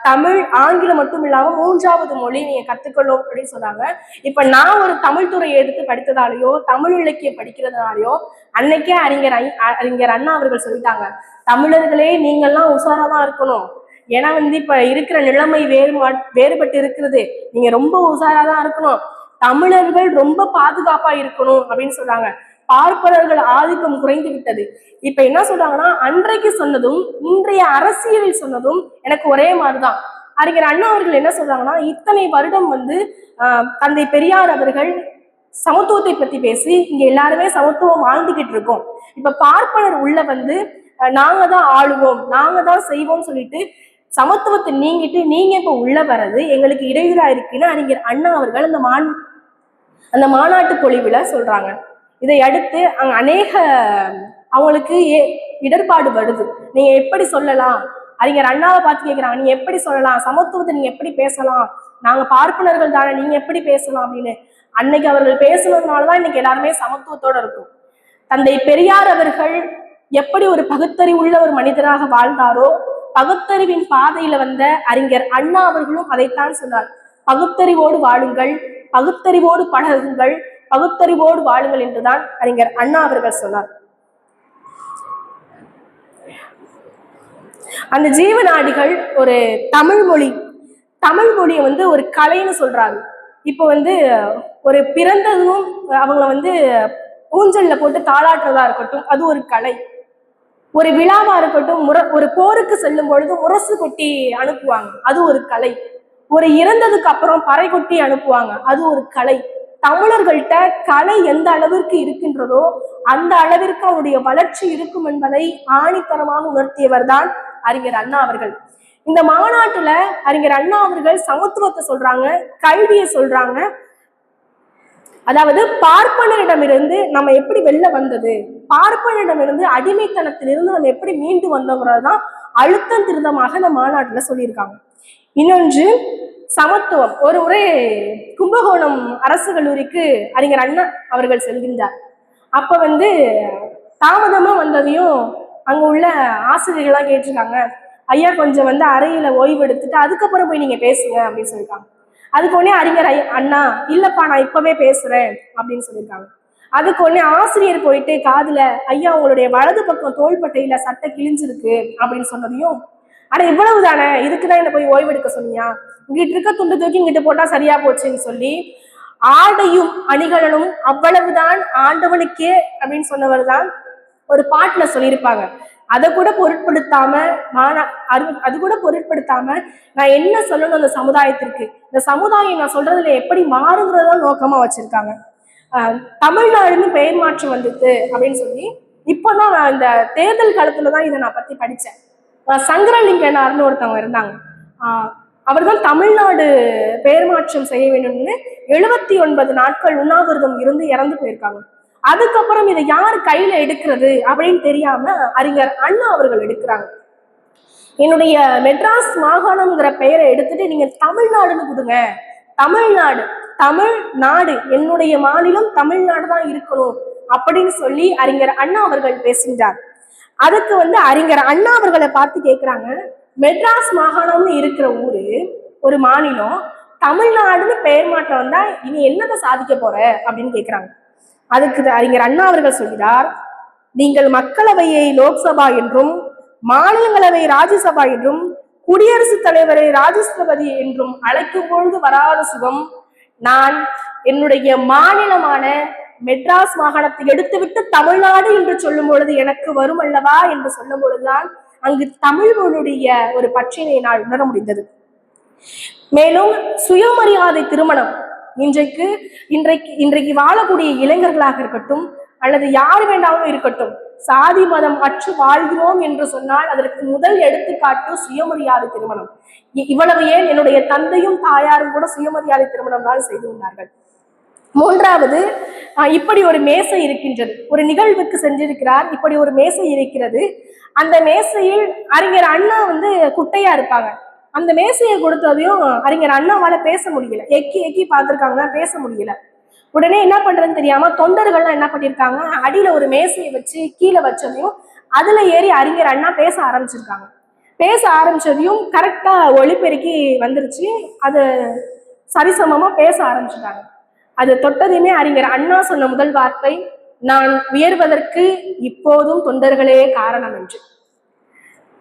தமிழ் ஆங்கிலம் மட்டும் இல்லாம 3வது மொழி நீங்க கத்துக்கணும் அப்படின்னு சொன்னாங்க. இப்ப நான் ஒரு தமிழ் துறை எடுத்து படித்ததாலேயோ தமிழ் இலக்கியம் படிக்கிறதுனாலயோ அன்னைக்கே அறிஞர் அண்ணா அவர்கள் சொல்லிட்டாங்க, தமிழர்களே நீங்கள்லாம் உஷாராதான் இருக்கணும், ஏன்னா இப்ப இருக்கிற நிலைமை வேறுபட்டு இருக்கிறது, நீங்க ரொம்ப உஷாராதான் இருக்கணும், தமிழர்கள் ரொம்ப பாதுகாப்பா இருக்கணும் அப்படின்னு சொல்றாங்க. பார்ப்பனர்கள் ஆதிக்கம் குறைந்து விட்டது. இப்ப என்ன சொல்றாங்கன்னா, அன்றைக்கு சொன்னதும் இன்றைய அரசியலில் சொன்னதும் எனக்கு ஒரே மாதிரிதான். அறிஞர் அண்ணா அவர்கள் என்ன சொல்றாங்கன்னா, இத்தனை வருடம் தந்தை பெரியார் அவர்கள் சமத்துவத்தை பத்தி பேசி இங்க எல்லாருமே சமத்துவம் வாழ்ந்துகிட்டு இருக்கோம், இப்ப பார்ப்பனர் உள்ள நாங்க தான் ஆளுவோம், நாங்க தான் செய்வோம் சொல்லிட்டு சமத்துவத்தை நீங்கிட்டு நீங்க இப்ப உள்ள வர்றது எங்களுக்கு இடையூறா இருக்குன்னு அறிஞர் அண்ணா அவர்கள் அந்த மாநாட்டு பொழிவுல சொல்றாங்க. இதை அடுத்து அநேக அவங்களுக்கு இடர்பாடு வருது. நீங்க எப்படி சொல்லலாம், அறிஞர் அண்ணாவை பார்த்து கேட்கிறாங்க, நீங்க எப்படி சொல்லலாம் சமத்துவத்தை, நீங்க எப்படி பேசலாம், நாங்க பார்ப்பனர்கள் தானே, நீங்க எப்படி பேசலாம் அப்படின்னு. அன்னைக்கு அவர்கள் பேசுனதுனாலதான் இன்னைக்கு எல்லாருமே சமத்துவத்தோட இருக்கும். தந்தை பெரியார் அவர்கள் எப்படி ஒரு பகுத்தறிவுள்ள ஒரு மனிதராக வாழ்ந்தாரோ, பகுத்தறிவின் பாதையில அறிஞர் அண்ணா அவர்களும் அதைத்தான் சொன்னார். பகுத்தறிவோடு வாழுங்கள், பகுத்தறிவோடு பழகுங்கள், பகுத்தறிவோடு வாழுங்கள் என்றுதான் அறிஞர் அண்ணா அவர்கள் சொன்னார். அந்த ஜீவநாடிகள் ஒரு தமிழ் மொழியை ஒரு கலைன்னு சொல்றாங்க. இப்போ ஒரு பிறந்ததும் அவங்கள ஊஞ்சல்ல போட்டு தாளாட்டுறதா இருக்கட்டும், அது ஒரு கலை. ஒரு விழாவா இருக்கட்டும், ஒரு போருக்கு செல்லும் பொழுது முரசு கொட்டி அனுப்புவாங்க, அது ஒரு கலை. ஒரு இறந்ததுக்கு அப்புறம் பறை கொட்டி அனுப்புவாங்க, அது ஒரு கலை. தமிழர்கள்ட்ட கலை எந்த அளவிற்கு இருக்கின்றதோ அந்த அளவிற்கு அவருடைய வளர்ச்சி இருக்கும் என்பதை ஆணித்தரமாக உணர்த்தியவர் தான் அறிஞர் அண்ணா அவர்கள். இந்த மாநாட்டுல அறிஞர் அண்ணா அவர்கள் சமத்துவத்தை சொல்றாங்க, கல்வியை சொல்றாங்க. அதாவது பார்ப்பனரிடமிருந்து நம்ம எப்படி வெளில வந்தது, பார்ப்பனரிடமிருந்து அடிமைத்தனத்திலிருந்து நம்ம எப்படி மீண்டு வந்தோங்கிறதுதான் அழுத்தம் திருத்தமாக இந்த மாநாட்டுல சொல்லியிருக்காங்க. இன்னொன்று சமத்துவம். ஒரு முறை கும்பகோணம் அரசு கல்லூரிக்கு அறிஞர் அண்ணா அவர்கள் செல்கின்றார். அப்ப தாமதமா வந்ததையும் அங்க உள்ள ஆசிரியர்கள்லாம் கேட்டிருக்காங்க, ஐயா கொஞ்சம் அறையில ஓய்வு எடுத்துட்டு அதுக்கப்புறம் போய் நீங்க பேசுங்க அப்படின்னு சொல்லியிருக்காங்க. அதுக்கு உடனே அறிஞர் அண்ணா இல்லப்பா நான் இப்பவே பேசுறேன் அப்படின்னு சொல்லியிருக்காங்க. அதுக்கு உடனே ஆசிரியர் போயிட்டு காதுல, ஐயா உங்களுடைய வலது பக்கம் தோள்பட்டையில சட்டை கிழிஞ்சிருக்கு அப்படின்னு சொன்னதையும், ஆனா இவ்வளவு தானே, இதுக்குதான் என்ன போய் ஓய்வெடுக்க சொன்னியா, இங்கிட்டு இருக்க துண்டு தூக்கி இங்கிட்டு போட்டா சரியா போச்சுன்னு சொல்லி ஆடையும் அணிகலனும் அவ்வளவுதான் ஆண்டவனுக்கே அப்படின்னு சொன்னவர் தான் ஒரு பாட்டுல சொல்லியிருப்பாங்க. அதை கூட பொருட்படுத்தாம அது கூட பொருட்படுத்தாம நான் என்ன சொல்லணும் அந்த சமுதாயத்திற்கு, இந்த சமுதாயம் நான் சொல்றதுல எப்படி மாறுங்கிறத நோக்கமா வச்சிருக்காங்க. தமிழ்நாடுன்னு பெயர் மாற்றம் வந்துட்டு அப்படின்னு சொல்லி இப்பதான் நான் இந்த தேர்தல் காலத்துலதான் இதை நான் பத்தி படிச்சேன். சங்கரலிங்கனார்னு ஒருத்தவங்க இருந்தாங்க. அவர் தான் தமிழ்நாடு பெயர் மாற்றம் செய்ய வேண்டும்னு 79 நாட்கள் உண்ணாவிரதம் இருந்து இறந்து போயிருக்காங்க. அதுக்கப்புறம் இதை யார் கையில எடுக்கிறது அப்படின்னு தெரியாம அறிஞர் அண்ணா அவர்கள் எடுக்கிறாங்க. என்னுடைய மெட்ராஸ் மாகாணம்ங்கிற பெயரை எடுத்துட்டு நீங்க தமிழ்நாடுன்னு கொடுங்க, தமிழ்நாடு தமிழ்நாடு என்னுடைய மாநிலம் தமிழ்நாடு தான் இருக்கணும் அப்படின்னு சொல்லி அறிஞர் அண்ணா அவர்கள் பேசுகின்றார். அதுக்கு அறிஞர் அண்ணா அவர்களை பார்த்து கேட்கிறாங்க, மெட்ராஸ் மாகாணம்னு இருக்கிற ஊரு ஒரு மாநிலம் தமிழ்நாடுன்னு பெயர் மாற்றம் வந்தா இனி என்னத்தை சாதிக்க போற அப்படின்னு கேட்கிறாங்க. அதுக்கு அறிஞர் அண்ணா அவர்கள் சொல்கிறார், நீங்கள் மக்களவையை லோக்சபா என்றும் மாநிலங்களவை ராஜ்யசபா என்றும் குடியரசுத் தலைவரை ராஜஸ்திரபதி என்றும் அழைக்கும் பொழுது வராத சுகம் நான் என்னுடைய மாநிலமான மெட்ராஸ் மாகாணத்தை எடுத்துவிட்டு தமிழ்நாடு என்று சொல்லும் பொழுது எனக்கு வரும் அல்லவா என்று சொல்லும் பொழுதுதான் அங்கு தமிழ் மொழியுடைய ஒரு பற்றினை நான் உணர முடிந்தது. மேலும் சுயமரியாதை திருமணம் இன்றைக்கு வாழக்கூடிய இளைஞர்களாக இருக்கட்டும் அல்லது யார் வேண்டாமல் இருக்கட்டும், சாதி மதம் அற்று வாழ்கிறோம் என்று சொன்னால் அதற்கு முதல் எடுத்துக்காட்டு சுயமரியாதை திருமணம். இவ்வளவு ஏன் என்னுடைய தந்தையும் தாயாரும் கூட சுயமரியாதை திருமணம் தான் செய்து கொண்டார்கள். மூன்றாவது, இப்படி ஒரு மேசை இருக்கின்றது, ஒரு நிகழ்வுக்கு சென்றிருக்கிறார், இப்படி ஒரு மேசை இருக்கிறது. அந்த மேசையில் அறிஞர் அண்ணா குட்டையா இருப்பாங்க. அந்த மேசையை கொடுத்ததையும் அறிஞர் அண்ணாவால பேச முடியல, எக்கி பார்த்திருக்காங்க, பேச முடியல. உடனே என்ன பண்றதுன்னு தெரியாம தொண்டர்கள்லாம் என்ன பண்ணிருக்காங்க, அடியில ஒரு மேசையை வச்சு கீழே வச்சதையும் அதுல ஏறி அறிஞர் அண்ணா பேச ஆரம்பிச்சிருக்காங்க. பேச ஆரம்பிச்சதையும் கரெக்டா ஒளிபெருக்கி வந்துருச்சு, அது சரிசமமா பேச ஆரம்பிச்சுட்டாங்க. அது தொட்டதையுமே அறிஞர் அண்ணா சொன்ன முதல் வார்த்தை, நான் உயர்வதற்கு இப்போதும் தொண்டர்களே காரணம் என்று.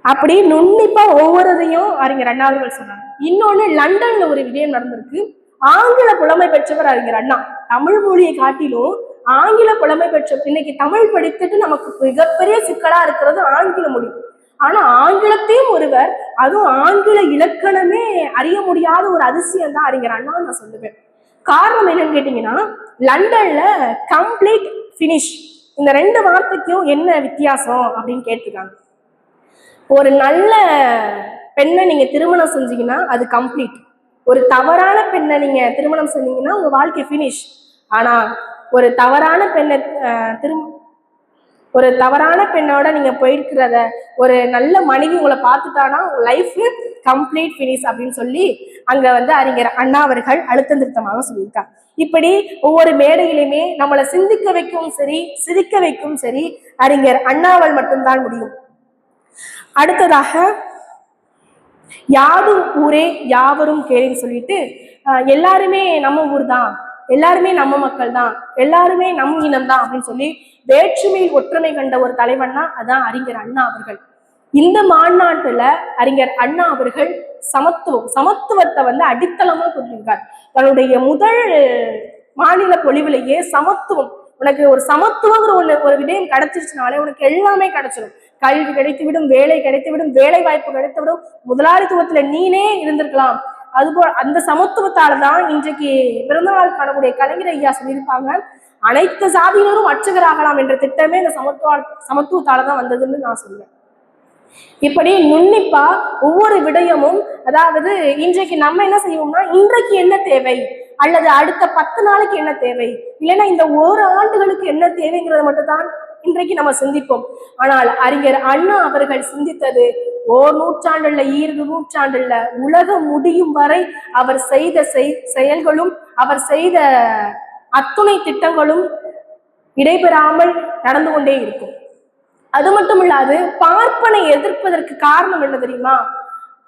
அப்படி நுண்ணிப்பா ஒவ்வொருதையும் அறிஞர் அண்ணா அவர்கள் சொன்னாங்க. இன்னொன்னு, லண்டன்ல ஒரு விடயம் நடந்திருக்கு. ஆங்கில புலமை பெற்றவர் அறிஞர் அண்ணா. தமிழ் மொழியை காட்டிலும் ஆங்கில புலமை பெற்ற, இன்னைக்கு தமிழ் படித்துட்டு நமக்கு மிகப்பெரிய சிக்கலா இருக்கிறது ஆங்கில மொழி. ஆனா ஆங்கிலத்தையும் ஒருவர், அதுவும் ஆங்கில இலக்கணமே அறிய முடியாத ஒரு அதிசயம் தான் அறிஞர் அண்ணா நான் சொல்லுவேன். காரணம் என்னன்னு கேட்டீங்கன்னா, லண்டன்ல கம்ப்ளீட் ஃபினிஷ் இந்த 2 வார்த்தைக்கும் என்ன வித்தியாசம் அப்படின்னு கேட்டிருக்காங்க. ஒரு நல்ல பெண்ணை நீங்க திருமணம் செஞ்சீங்கன்னா அது கம்ப்ளீட், ஒரு தவறான பெண்ணை நீங்க திருமணம் செஞ்சீங்கன்னா உங்க வாழ்க்கை ஃபினிஷ். ஆனா ஒரு தவறான பெண்ணோட நீங்க போயிருக்கிறத ஒரு நல்ல மனைவி உங்களை பார்த்துட்டானா உங்க லைஃப் கம்ப்ளீட் ஃபினிஷ் அப்படின்னு சொல்லி அங்க அறிஞர் அண்ணா அவர்கள் அழுத்தம் திருத்தமாக சொல்லியிருக்காங்க. இப்படி ஒவ்வொரு மேடையிலுமே நம்மளை சிந்திக்க வைக்கவும் சரி, சிரிக்க வைக்கவும் சரி, அறிஞர் அண்ணாவால் மட்டும்தான் முடியும். அடுத்ததாக, யாதும் ஊரே யாவரும் கேள்வின்னு சொல்லிட்டு, எல்லாருமே நம்ம ஊர் தான், எல்லாருமே நம்ம மக்கள் தான், எல்லாருமே நம் இனம் தான் அப்படின்னு சொல்லி வேற்றுமையில் ஒற்றுமை கண்ட ஒரு தலைவன்னா அதான் அறிஞர் அண்ணா அவர்கள். இந்த மாநாட்டுல அறிஞர் அண்ணா அவர்கள் சமத்துவத்தை அடித்தளமா கொண்டிருக்கார். தன்னுடைய முதல் மாநில பொழிவிலேயே சமத்துவம், உனக்கு ஒரு சமத்துவங்கிற ஒரு விடயம் கிடைச்சிருச்சுனாலே உனக்கு எல்லாமே கிடைச்சிடும். கல்வி கிடைத்துவிடும், வேலை கிடைத்துவிடும், வேலை வாய்ப்பு கிடைத்துவிடும், முதலாளித்துவத்துல நீனே இருந்திருக்கலாம். அதுபோல் அந்த சமத்துவத்தாலதான் இன்றைக்கு பிறந்தநாள் காணக்கூடிய கலைஞர் ஐயா சொல்லியிருப்பாங்க, அனைத்து சாதியினரும் அர்ச்சகராகலாம் என்ற திட்டமே இந்த சமத்துவத்தாலதான் வந்ததுன்னு நான் சொல்லுவேன். இப்படி நுண்ணிப்பா ஒவ்வொரு விடயமும், அதாவது இன்றைக்கு நம்ம என்ன செய்வோம்னா, இன்றைக்கு என்ன தேவை அல்லது அடுத்த 10 நாளைக்கு என்ன தேவை, இல்லைன்னா இந்த 1 ஆண்டுகளுக்கு என்ன தேவைங்கிறத மட்டும்தான் இன்றைக்கு நம்ம சிந்திப்போம். ஆனால் அறிஞர் அண்ணா அவர்கள் சிந்தித்தது 1 நூற்றாண்டுல 2 நூற்றாண்டுல உலகம் முடியும் வரை அவர் செய்த செயல்களும் அவர் செய்த அத்துணை திட்டங்களும் இடைபெறாமல் நடந்து கொண்டே இருக்கும். அது மட்டும் இல்லாது பார்ப்பனை எதிர்ப்பதற்கு காரணம் என்ன தெரியுமா?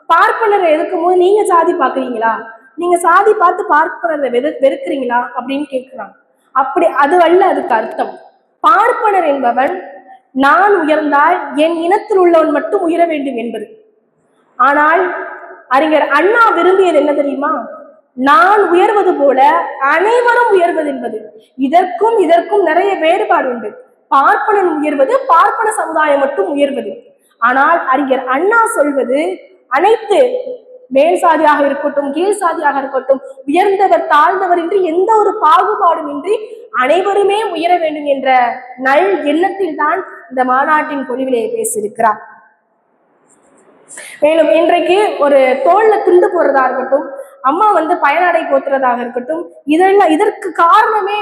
பார்ப்பனரை எதிர்க்கும் போது நீங்க சாதி பாக்குறீங்களா, நீங்க சாதி பார்த்து பார்ப்பனரை வெறுக்கிறீங்களா அப்படின்னு கேட்கிறாங்க. அப்படி அது அல்ல அதுக்கு அர்த்தம். பார்ப்பனர் என்பவன் நான் உயர்ந்தால் என் இனத்தில் உள்ளவன் மட்டும் உயர வேண்டும் என்பது. ஆனால் அறிஞர் அண்ணா விரும்பியது என்ன தெரியுமா? நான் உயர்வது போல அனைவரும் உயர்வது என்பது. இதற்கும் நிறைய வேறுபாடு உண்டு. பார்ப்பனன் உயர்வது, பார்ப்பன சமுதாயம் மட்டும் உயர்வது. ஆனால் அறிஞர் அண்ணா சொல்வது அனைத்து மேல் சாதியாக இருக்கட்டும், கீழ் சாதியாக இருக்கட்டும், உயர்ந்தவர் தாழ்ந்தவர் என்று எந்த ஒரு பாகுபாடும் இன்றி அனைவருமே உயர வேண்டும் என்ற நல் எண்ணத்தில் தான் இந்த மாநாட்டின் பொழிவிலே பேசியிருக்கிறார். மேலும் இன்றைக்கு ஒரு தோல்ல துண்டு போடுறதா இருக்கட்டும், அம்மா பயனாடை போத்துறதாக இருக்கட்டும், இதற்கு காரணமே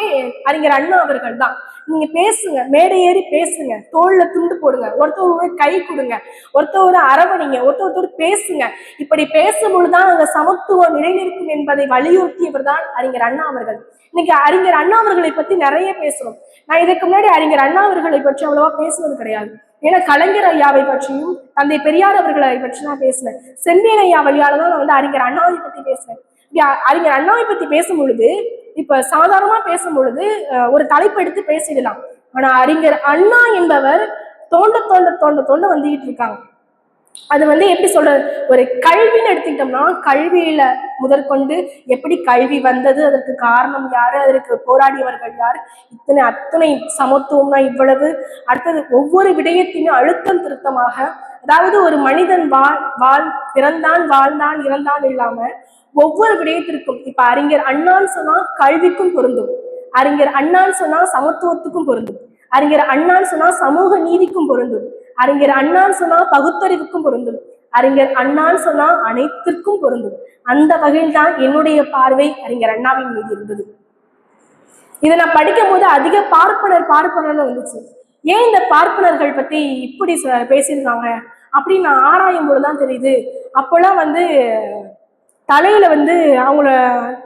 அறிஞர் அண்ணா அவர்கள் தான். நீங்க பேசுங்க, மேடை ஏறி பேசுங்க, தோல்ல துண்டு போடுங்க, ஒருத்தர் கை கொடுங்க, ஒருத்தர் அரவணைங்க, ஒருத்தர் பேசுங்க. இப்படி பேசும் பொழுதுதான் அங்க சமத்துவம் நிலைநிற்கும் என்பதை வலியுறுத்தியவர் தான் அறிஞர் அண்ணா அவர்கள். இன்னைக்கு அறிஞர் அண்ணா அவர்களை பத்தி நிறைய பேசுறோம். நான் இதுக்கு முன்னாடி அறிஞர் அண்ணா அவர்களை பற்றி அவ்வளவா பேசுவது கிடையாது. ஏன்னா கலைஞர் ஐயாவை பற்றியும் தந்தை பெரியார் அவர்களை பற்றி நான் பேசினேன். செம்பியன் ஐயா வழியால தான் நான் அறிஞர் அண்ணாவை பத்தி பேசுறேன். அறிஞர் அண்ணாவை பத்தி பேசும் பொழுது, இப்ப சாதாரணமா பேசும் பொழுது ஒரு தலைப்பு எடுத்து பேசிடலாம். ஆனா அறிஞர் அண்ணா என்பவர் தோண்ட தோண்ட தோண்ட தோண்ட வந்துகிட்டு இருக்காங்க. அது எப்படி சொல்றது, ஒரு கல்வின்னு எடுத்துக்கிட்டோம்னா கல்வியில முதற்கொண்டு எப்படி கல்வி வந்தது, அதற்கு காரணம் யாரு, அதற்கு போராடியவர்கள் யாரு, அத்தனை சமத்துவம்னா இவ்வளவு, அடுத்தது ஒவ்வொரு விடயத்தையுமே அழுத்தம் திருத்தமாக, அதாவது ஒரு மனிதன் பிறந்தான், வாழ்ந்தான், இறந்தான் இல்லாம ஒவ்வொரு விடயத்திற்கும், இப்ப அறிஞர் அண்ணான்னு சொன்னா கல்விக்கும் பொருந்தும், அறிஞர் அண்ணான்னு சொன்னா சமத்துவத்துக்கும் பொருந்தும், அறிஞர் அண்ணான்னு சொன்னா சமூக நீதிக்கும் பொருந்தும், அறிஞர் அண்ணான்னு சொன்னா பகுத்தறிவுக்கும் பொருந்தும், அறிஞர் அண்ணான்னு சொன்னா அனைத்திற்கும் பொருந்தும். அந்த வகையில் தான் என்னுடைய பார்வை அறிஞர் அண்ணாவின் மீது இருந்தது. இதை நான் படிக்கும் போது அதிக பார்ப்பனர்னு வந்துச்சு. ஏன் இந்த பார்ப்பனர்கள் பத்தி இப்படி பேசியிருக்காங்க அப்படின்னு நான் ஆராயும் போதுதான் தெரியுது. அப்போல்லாம் தலையில அவங்கள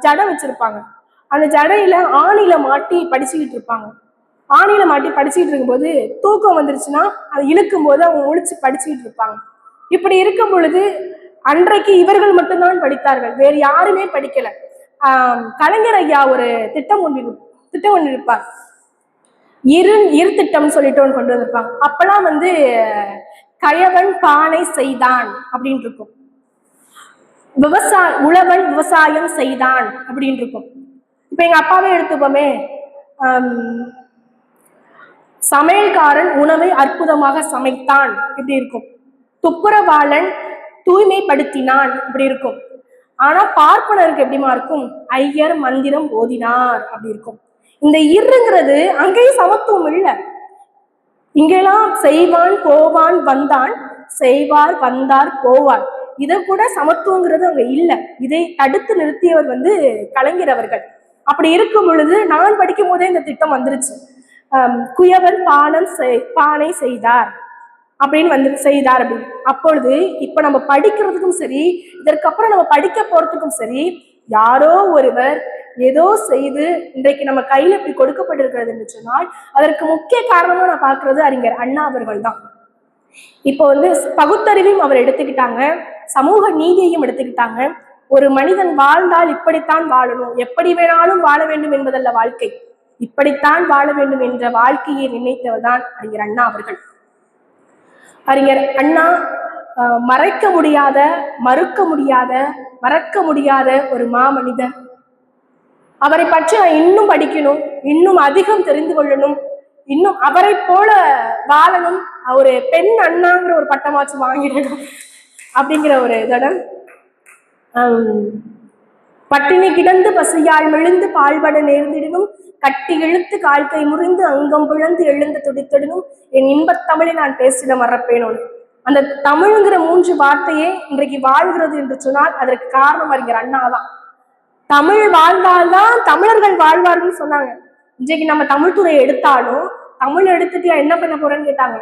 ஜடை வச்சிருப்பாங்க. அந்த ஜடையில ஆணில மாட்டி படிச்சுக்கிட்டு இருப்பாங்க. ஆணில மாட்டி படிச்சுக்கிட்டு இருக்கும்போது தூக்கம் வந்துருச்சுன்னா அதை இழுக்கும் போது அவங்க ஒழிச்சு படிச்சுக்கிட்டு இருப்பாங்க. இப்படி இருக்கும் பொழுது அன்றைக்கு இவர்கள் மட்டும்தான் படித்தார்கள், வேறு யாருமே படிக்கல. கலைஞர் ஐயா ஒரு திட்டம் ஒன்று இருப்பார், இரு திட்டம்னு சொல்லிட்டு ஒன்று கொண்டு வந்திருப்பாங்க. அப்பெல்லாம் கயவன் பானை செய்தான் அப்படின்னு இருக்கும், உழவன் விவசாயம் செய்தான் அப்படின்னு இருக்கும். இப்ப எங்க அப்பாவே எடுத்துப்போமே, சமையல்காரன் உணவை அற்புதமாக சமைத்தான் இப்படி இருக்கும், துப்புரவாளன் தூய்மைப்படுத்தினான் இப்படி இருக்கும். ஆனா பார்ப்பனருக்கு எப்படிமா இருக்கும், ஐயர் மந்திரம் ஓதினார் அப்படி இருக்கும். இந்த இருங்கிறது அங்கேயும் சமத்துவம் இல்லை. இங்கெல்லாம் செய்வான் போவான் வந்தான், செய்வார் வந்தார் போவார், இதை கூட சமத்துவங்கிறது அங்க இல்லை. இதை தடுத்து நிறுத்தியவர் கலைஞர் அவர்கள். அப்படி இருக்கும் பொழுது நான் படிக்கும் போதே இந்த திட்டம் வந்துருச்சு. குயவன் பானை செய்தார் அப்படின்னு செய்தார் அப்படின்னு. அப்பொழுது இப்ப நம்ம படிக்கிறதுக்கும் சரி, இதற்கப்புறம் நம்ம படிக்க போறதுக்கும் சரி, யாரோ ஒருவர் ஏதோ செய்து இன்றைக்கு நம்ம கையில இப்படி கொடுக்கப்பட்டிருக்கிறது என்று சொன்னால் அதற்கு முக்கிய காரணமா நான் பார்க்கறது அறிஞர் அண்ணா அவர்கள் தான். இப்போ பகுத்தறிவையும் அவர் எடுத்துக்கிட்டாங்க, சமூக நீதியையும் எடுத்துக்கிட்டாங்க. ஒரு மனிதன் வாழ்ந்தால் இப்படித்தான் வாழணும், எப்படி வேணாலும் வாழ வேண்டும் என்பதல்ல வாழ்க்கை, இப்படித்தான் வாழ வேண்டும் என்ற வாழ்க்கையை நினைத்தவர் தான் அறிஞர் அண்ணா அவர்கள். அறிஞர் அண்ணா மறைக்க முடியாத, மறுக்க முடியாத, மறக்க முடியாத ஒரு மாமனிதர். அவரை பற்றி நான் இன்னும் படிக்கணும், இன்னும் அதிகம் தெரிந்து கொள்ளணும், இன்னும் அவரை போல வாழணும், ஒரு பெண் அண்ணாங்கிற ஒரு பட்டமாச்சு வாங்கிடணும் அப்படிங்கிற ஒரு இதடம். பட்டினி கிடந்து பசியால் மெழுந்து பால்பட நேர்ந்திடணும், கட்டி இழுத்து கால்கை முறிந்து அங்கம் பிழந்து எழுந்து துடித்திடணும், என் இன்பத் தமிழை நான் பேசிட மறப்பேனோன்னு. அந்த தமிழ்ங்கிற 3 வார்த்தையே இன்றைக்கு வாழ்கிறது என்று சொன்னால் அதற்கு காரணம் அறிஞர் அண்ணா தான். தமிழ் வாழ்ந்தால்தான் தமிழர்கள் வாழ்வார்கள் சொன்னாங்க. இன்றைக்கு நம்ம தமிழ் துறையை எடுத்தாலும், தமிழ் எடுத்துட்டு என்ன பண்ண போறேன்னு கேட்டாங்க.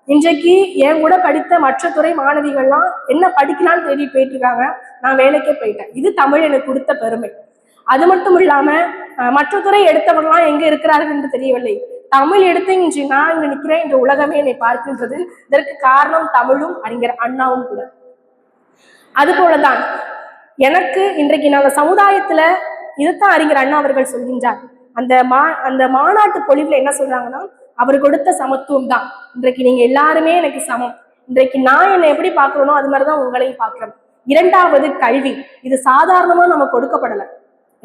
இன்றைக்கு என் கூட படித்த மற்ற துறை மாணவிகள்லாம் என்ன படிக்கலான்னு தேடி போயிட்டு இருக்காங்க, நான் வேலைக்கே போயிட்டேன். இது தமிழ் எனக்கு கொடுத்த பெருமை. அது மட்டும் இல்லாம மற்ற துறை எடுத்தவர்கள்லாம் எங்க இருக்கிறார்கள் என்று தெரியவில்லை. தமிழ் எடுத்து இன்று நான் இங்க நிற்கிறேன், இந்த உலகமே என்னை பார்க்கின்றது. இதற்கு காரணம் தமிழும் அறிஞர் அண்ணாவும் கூட. அது போலதான் எனக்கு இன்றைக்கு நாங்க சமுதாயத்துல இதுதான் அறிஞர் அண்ணா அவர்கள் சொல்கின்றார். அந்த மாநாட்டு பொழிவுல என்ன சொல்றாங்கன்னா, அவர் கொடுத்த சமத்துவம் தான். இன்றைக்கு நீங்க எல்லாருமே எனக்கு சமம். இன்றைக்கு நான் என்னை எப்படி பார்க்கிறனோ அது மாதிரிதான் உங்களையும் பார்க்கிறேன். இரண்டாவது கல்வி. இது சாதாரணமா நம்ம கொடுக்கப்படல.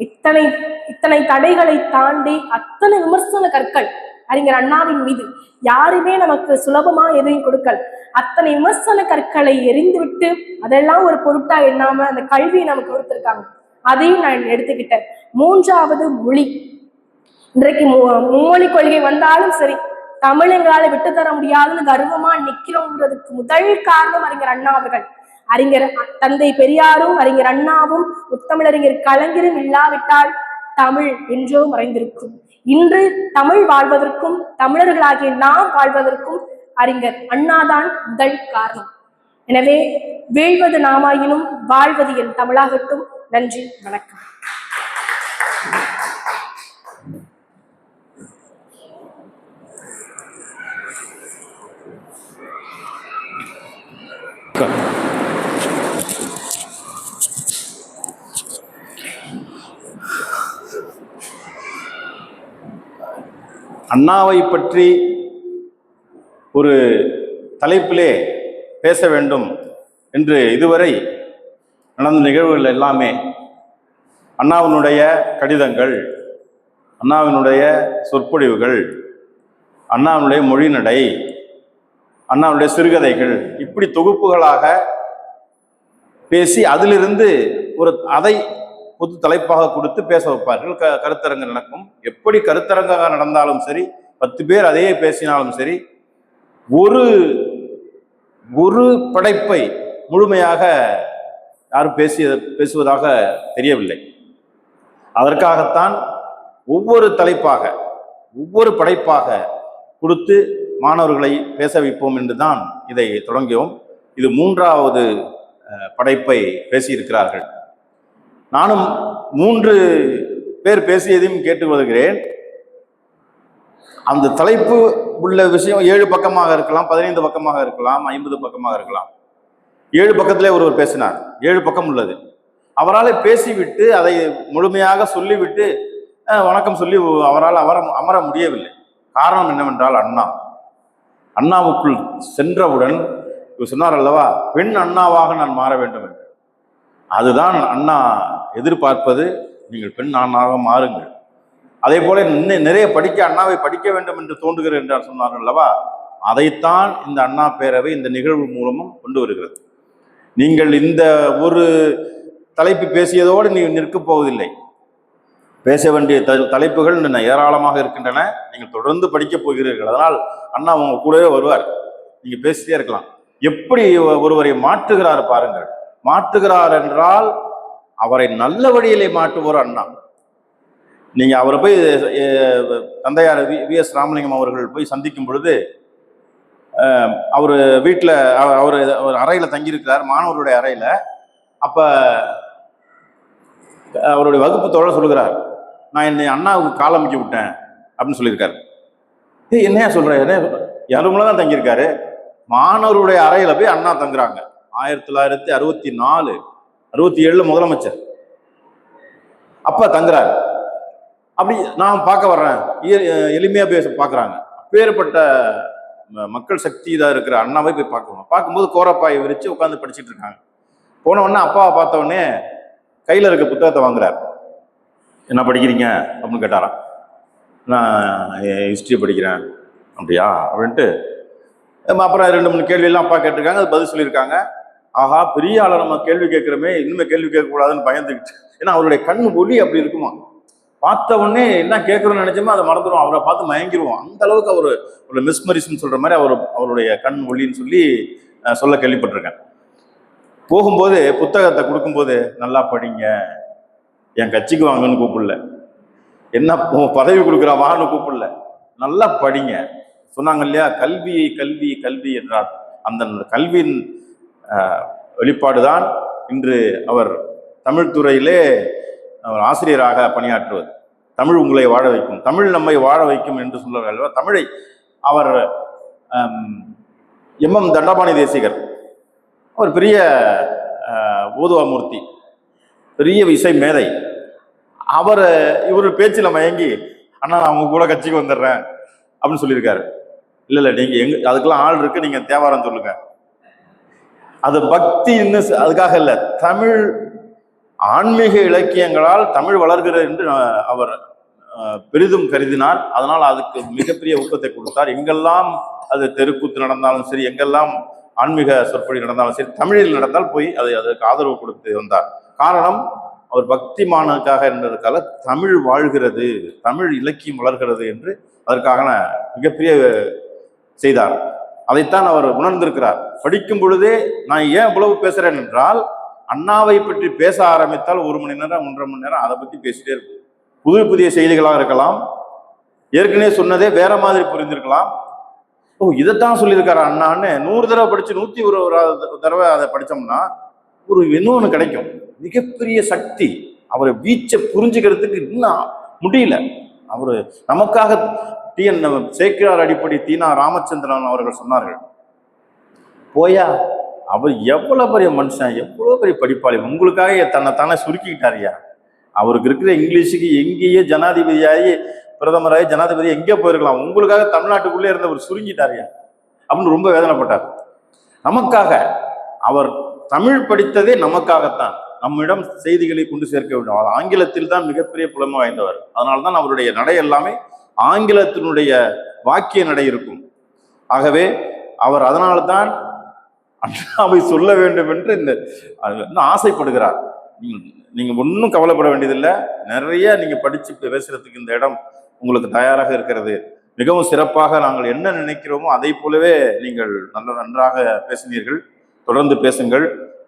இத்தனை இத்தனை தடைகளை தாண்டி அத்தனை விமர்சன கற்கள் அறிஞர் அண்ணாவின் மீது யாருமே நமக்கு சுலபமா எதையும் கொடுக்கல. அத்தனை விமர்சன கற்களை எரிந்துவிட்டு அதெல்லாம் ஒரு பொருட்டா எண்ணாம அந்த கல்வியை நமக்கு கொடுத்திருக்காங்க. அதையும் நான் எடுத்துக்கிட்டேன். மூன்றாவது மொழி. இன்றைக்கு மும்மொழி கொள்கை வந்தாலும் சரி, தமிழ் எங்களால விட்டு தர முடியாதுன்னு கர்வமா நிக்கிறோங்கிறதுக்கு முதல் காரணம் அறிஞர் அண்ணா அவர்கள். அறிஞர் தந்தை பெரியாரும் அறிஞர் அண்ணாவும் முத்தமிழறிஞர் கலைஞரும் இல்லாவிட்டால் தமிழ் என்றோ மறைந்திருக்கும். இன்று தமிழ் வாழ்வதற்கும் தமிழர்களாகிய நாம் வாழ்வதற்கும் அறிஞர் அண்ணாதான் முதல் காரணம். எனவே வீழ்வது நாமாயினும் வாழ்வது என் தமிழாகட்டும். நன்றி, வணக்கம். அண்ணாவை பற்றி ஒரு தலைப்பிலே பேச வேண்டும் என்று இதுவரை நடந்த நிகழ்வுகள் எல்லாமே அண்ணாவினுடைய கடிதங்கள், அண்ணாவினுடைய சொற்பொழிவுகள், அண்ணாவினுடைய மொழிநடை, அண்ணாவினுடைய சிறுகதைகள், இப்படி தொகுப்புகளாக பேசி அதிலிருந்து அதை பொது தலைப்பாக கொடுத்து பேச வைப்பார்கள். கருத்தரங்கு நடக்கும். எப்படி கருத்தரங்காக நடந்தாலும் சரி, 10 பேர் அதையே பேசினாலும் சரி, ஒரு படைப்பை முழுமையாக யாரும் பேசுவதாக தெரியவில்லை. அதற்காகத்தான் ஒவ்வொரு தலைப்பாக ஒவ்வொரு படைப்பாக கொடுத்து மாணவர்களை பேச வைப்போம் என்றுதான் இதை தொடங்கியோம். இது 3வது படைப்பை பேசியிருக்கிறார்கள். நானும் 3 பேர் பேசியதையும் கேட்டு வருகிறேன். அந்த தலைப்பு உள்ள விஷயம் 7 பக்கமாக இருக்கலாம், 15 பக்கமாக இருக்கலாம், 50 பக்கமாக இருக்கலாம். 7 பக்கத்திலே ஒருவர் பேசினார். 7 பக்கம் உள்ளது. அவரால் பேசிவிட்டு அதை முழுமையாக சொல்லிவிட்டு வணக்கம் சொல்லி அவரால் அமர முடியவில்லை. காரணம் என்னவென்றால், அண்ணாவுக்குள் சென்றவுடன் சொன்னார் அல்லவா, பெண் அண்ணாவாக நான் மாற வேண்டும் என்று. அதுதான் அண்ணா எதிர்பார்ப்பது. நீங்கள் பெண் அண்ணாவாக மாறுங்கள். அதே போல நிறைய அண்ணாவை படிக்க வேண்டும் என்று தோன்றுகிறது என்றார் சொன்னார்கள் அல்லவா, அதைத்தான் இந்த அண்ணா பேரவை இந்த நிகழ்வு மூலமும் கொண்டு வருகிறது. நீங்கள் இந்த ஒரு தலைப்பு பேசியதோடு நீங்கள் நிற்கப் போவதில்லை. பேச வேண்டிய தலைப்புகள் ஏராளமாக இருக்கின்றன. நீங்கள் தொடர்ந்து படிக்கப் போகிறீர்கள். அதனால் அண்ணா உங்க கூடவே வருவார். நீங்க பேசிட்டே இருக்கலாம். எப்படி ஒருவரை மாற்றுகிறார் பாருங்கள். மாற்றுகிறார் என்றால் அவரை நல்ல வழியிலே மாற்றுவோர் அண்ணா. நீங்க அவரை போய் தந்தையார் வி.எஸ். ராமலிங்கம் அவர்கள் போய் சந்திக்கும் பொழுது, அவர் வீட்டில் அவர் அறையில் தங்கியிருக்கிறார், மாணவருடைய அறையில். அப்ப அவருடைய வகுப்பு தோழர் சொல்லுகிறார், நான் என்னை அண்ணாவுக்கு கால் அமைக்க விட்டேன் அப்படின்னு சொல்லியிருக்காரு. என்னையா சொல்றேன், என்ன யாருமே தான் தங்கியிருக்காரு. மாணவருடைய அறையில போய் அண்ணா தங்குறாங்க. 1964 67 முதலமைச்சர் அப்ப தங்குறாரு. அப்படி நான் பார்க்க வர்றேன், எளிமையா பேச பார்க்குறாங்க. அப்பேற்பட்ட மக்கள் சக்தி இதாக இருக்கிற அண்ணாவை போய் பார்க்கணும். பார்க்கும்போது கோரப்பாயை விரிச்சு உட்காந்து படிச்சுட்டு இருக்காங்க. போன உடனே அப்பாவை பார்த்த உடனே கையில் இருக்க புத்தகத்தை வாங்குறாரு. என்ன படிக்கிறீங்க அப்படின்னு கேட்டாராம். நான் ஹிஸ்ட்ரி படிக்கிறேன். அப்படியா அப்படின்ட்டு அப்புறம் 2-3 கேள்வியெல்லாம் அப்பா கேட்டிருக்காங்க. அது பதில் சொல்லியிருக்காங்க. ஆஹா, பெரிய ஆளை நம்ம கேள்வி கேட்குறோமே, இன்னுமே கேள்வி கேட்கக்கூடாதுன்னு பயந்துக்கிட்டு. ஏன்னா அவருடைய கண் ஒளி அப்படி இருக்குமா, பார்த்த உடனே என்ன கேட்குறோன்னு நினைச்சோமோ அதை மறந்துடும். அவரை பார்த்து மயங்கிடுவோம். அந்த அளவுக்கு அவர் ஒரு மிஸ்மரிஸ்ன்னு சொல்ற மாதிரி அவருடைய கண் ஒளின்னு சொல்லி சொல்ல கேள்விப்பட்டிருக்கேன். போகும்போது புத்தகத்தை கொடுக்கும்போது, நல்லா படிங்க, என் கட்சிக்கு வாங்கன்னு கூப்பிடல, என்ன பதவி கொடுக்குறாவான்னு கூப்பிடல, நல்லா படிங்க சொன்னாங்க இல்லையா. கல்வி கல்வி கல்வி என்றார். அந்த கல்வியின் வெளிப்பாடுதான் இன்று அவர் தமிழ் துறையிலே அவர் ஆசிரியராக பணியாற்றுவது. தமிழ் உங்களை வாழ வைக்கும், தமிழ் நம்மை வாழ வைக்கும் என்று சொல்லுவார்கள். தமிழை அவர் எம்.எம். தண்டபாணி தேசிகர், அவர் பெரிய ஓதுவா மூர்த்தி. பெரிய இசை மேதை. இவர் பேச்சுல மயங்கி, அண்ணா நான் உங்க கூட கட்சிக்கு வந்துடுறேன் அப்படின்னு சொல்லியிருக்காரு. இல்ல நீங்க அதுக்கெல்லாம் ஆள் இருக்கு, நீங்க தேவாரம் சொல்லுங்க. அது பக்தி இன்னும் அதுக்காக இல்ல, தமிழ் ஆன்மீக இலக்கியங்களால் தமிழ் வளர்கிறது என்று அவர் பெரிதும் கருதினார். அதனால் அதுக்கு மிகப்பெரிய ஊக்கத்தை கொடுத்தார். எங்கெல்லாம் அது தெருக்கூத்து நடந்தாலும் சரி, எங்கெல்லாம் ஆன்மீக சொற்பொழி நடந்தாலும் சரி, தமிழில் நடந்தால் போய் அதுக்கு ஆதரவு கொடுத்து வந்தார். காரணம், அவர் பக்திமானுக்காக என்பதற்காக தமிழ் வாழ்கிறது, தமிழ் இலக்கியம் வளர்கிறது என்று அதற்காக மிகப்பெரிய செய்தார். அதைத்தான் அவர் உணர்ந்திருக்கிறார். படிக்கும் பொழுதே நான் ஏன் இவ்வளவு பேசுறேன் என்றால், அண்ணாவை பற்றி பேச ஆரம்பித்தால் 1 மணி நேரம் 1.5 மணி நேரம் அதை பத்தி பேசிட்டே இருக்கும். புதிய செய்திகளாக இருக்கலாம், ஏற்கனவே சொன்னதே வேற மாதிரி புரிந்திருக்கலாம். ஓ இதைத்தான் சொல்லியிருக்காரு அண்ணான்னு 100 தடவை படிச்சு 101 தடவை அதை படிச்சோம்னா இன்னொன்னு கிடைக்கும். மிகப்பெரிய சக்தி. அவரை வீச்சை புரிஞ்சுக்கிறதுக்கு இன்னும் முடியல. அவரு நமக்காக சேக்கிழார் அடிப்படை தீனா ராமச்சந்திரன் அவர்கள் சொன்னார்கள், போயா அவர் எவ்வளவு பெரிய மனுஷன், எவ்வளவு பெரிய படிப்பாளி, உங்களுக்காக தன்னைத்தானே சுருக்கிக்கிட்டாரியா. அவருக்கு இருக்கிற இங்கிலீஷுக்கு எங்கேயே ஜனாதிபதியாகி பிரதமராகி ஜனாதிபதி எங்கே போயிருக்கலாம், உங்களுக்காக தமிழ்நாட்டுக்குள்ளே இருந்தவர் சுருங்கிட்டாரியா அப்படின்னு ரொம்ப வேதனைப்பட்டார். நமக்காக அவர் தமிழ் படித்ததே நமக்காகத்தான். நம்மிடம் செய்திகளை கொண்டு சேர்க்க வேண்டும். அவர் ஆங்கிலத்தில் தான் மிகப்பெரிய புலமை வாய்ந்தவர். அதனால்தான் அவருடைய நடை எல்லாமே ஆங்கிலத்தினுடைய வாக்கிய நடை இருக்கும். ஆகவே அவர் அதனால்தான் அண்ணாவை சொல்ல வேண்டும் என்று இன்னும் ஆசைப்படுகிறார். நீங்க ஒன்றும் கவலைப்பட வேண்டியதில்லை. நிறைய நீங்க படிச்சு பேசுறதுக்கு இந்த இடம் உங்களுக்கு தயாராக இருக்கிறது. மிகவும் சிறப்பாக நாங்கள் என்ன நினைக்கிறோமோ அதை போலவே நீங்கள் நன்றாக பேசினீர்கள். தொடர்ந்து பேசுங்கள்.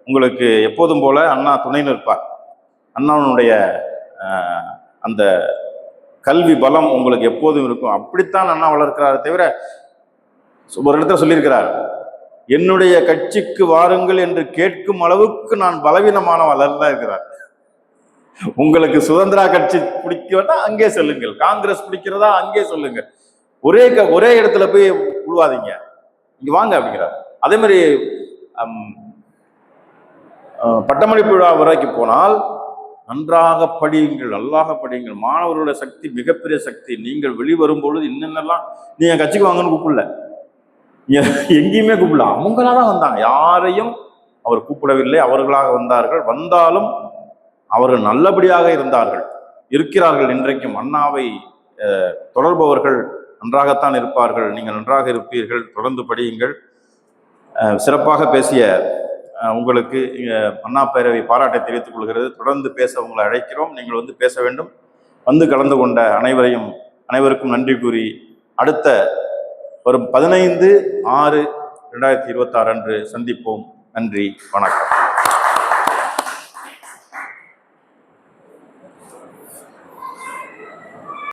உங்களுக்கு எப்போதும் போல அண்ணா துணை நிற்பார். அண்ணாவுடைய அந்த கல்வி பலம் உங்களுக்கு எப்போதும் இருக்கும். அப்படித்தான் அண்ணா வளர்க்கிறார். தவிர ஒரு இடத்துல சொல்லியிருக்கிறார், என்னுடைய கட்சிக்கு வாருங்கள் என்று கேட்கும் அளவுக்கு நான் பலவீனமானவன் அல்ல இருக்கிறார். உங்களுக்கு சுதந்திரா கட்சி பிடிக்கிறதா அங்கே சொல்லுங்கள், காங்கிரஸ் பிடிக்கிறதா அங்கே சொல்லுங்கள், ஒரே இடத்துல போய் விழுவாதீங்க, இங்க வாங்க அப்படிங்கிறார். அதே மாதிரி பட்டமளிப்பு விழா வரைக்கும் போனால் நன்றாக படியுங்கள், நல்லாக படியுங்கள். மாணவர்களுடைய சக்தி மிகப்பெரிய சக்தி. நீங்கள் வெளிவரும்பொழுது இன்னென்னலாம் நீங்க கட்சிக்கு வாங்கன்னு கூப்பிடல, எங்கேயுமே கூப்பிடல, அவங்களாதான் வந்தாங்க. யாரையும் அவர் கூப்பிடவில்லை, அவர்களாக வந்தார்கள். வந்தாலும் அவர்கள் நல்லபடியாக இருக்கிறார்கள். இன்றைக்கும் அண்ணாவை தொடர்பவர்கள் நன்றாகத்தான் இருப்பார்கள். நீங்கள் நன்றாக இருப்பீர்கள். தொடர்ந்து படியுங்கள். சிறப்பாக பேசிய உங்களுக்கு அண்ணா பேரவை பாராட்டை தெரிவித்துக் கொள்கிறது. தொடர்ந்து பேச உங்களை அழைக்கிறோம். நீங்கள் பேச வேண்டும். கலந்து கொண்ட அனைவருக்கும் நன்றி கூறி அடுத்த வரும் 15/6/2026 அன்று சந்திப்போம். நன்றி, வணக்கம்.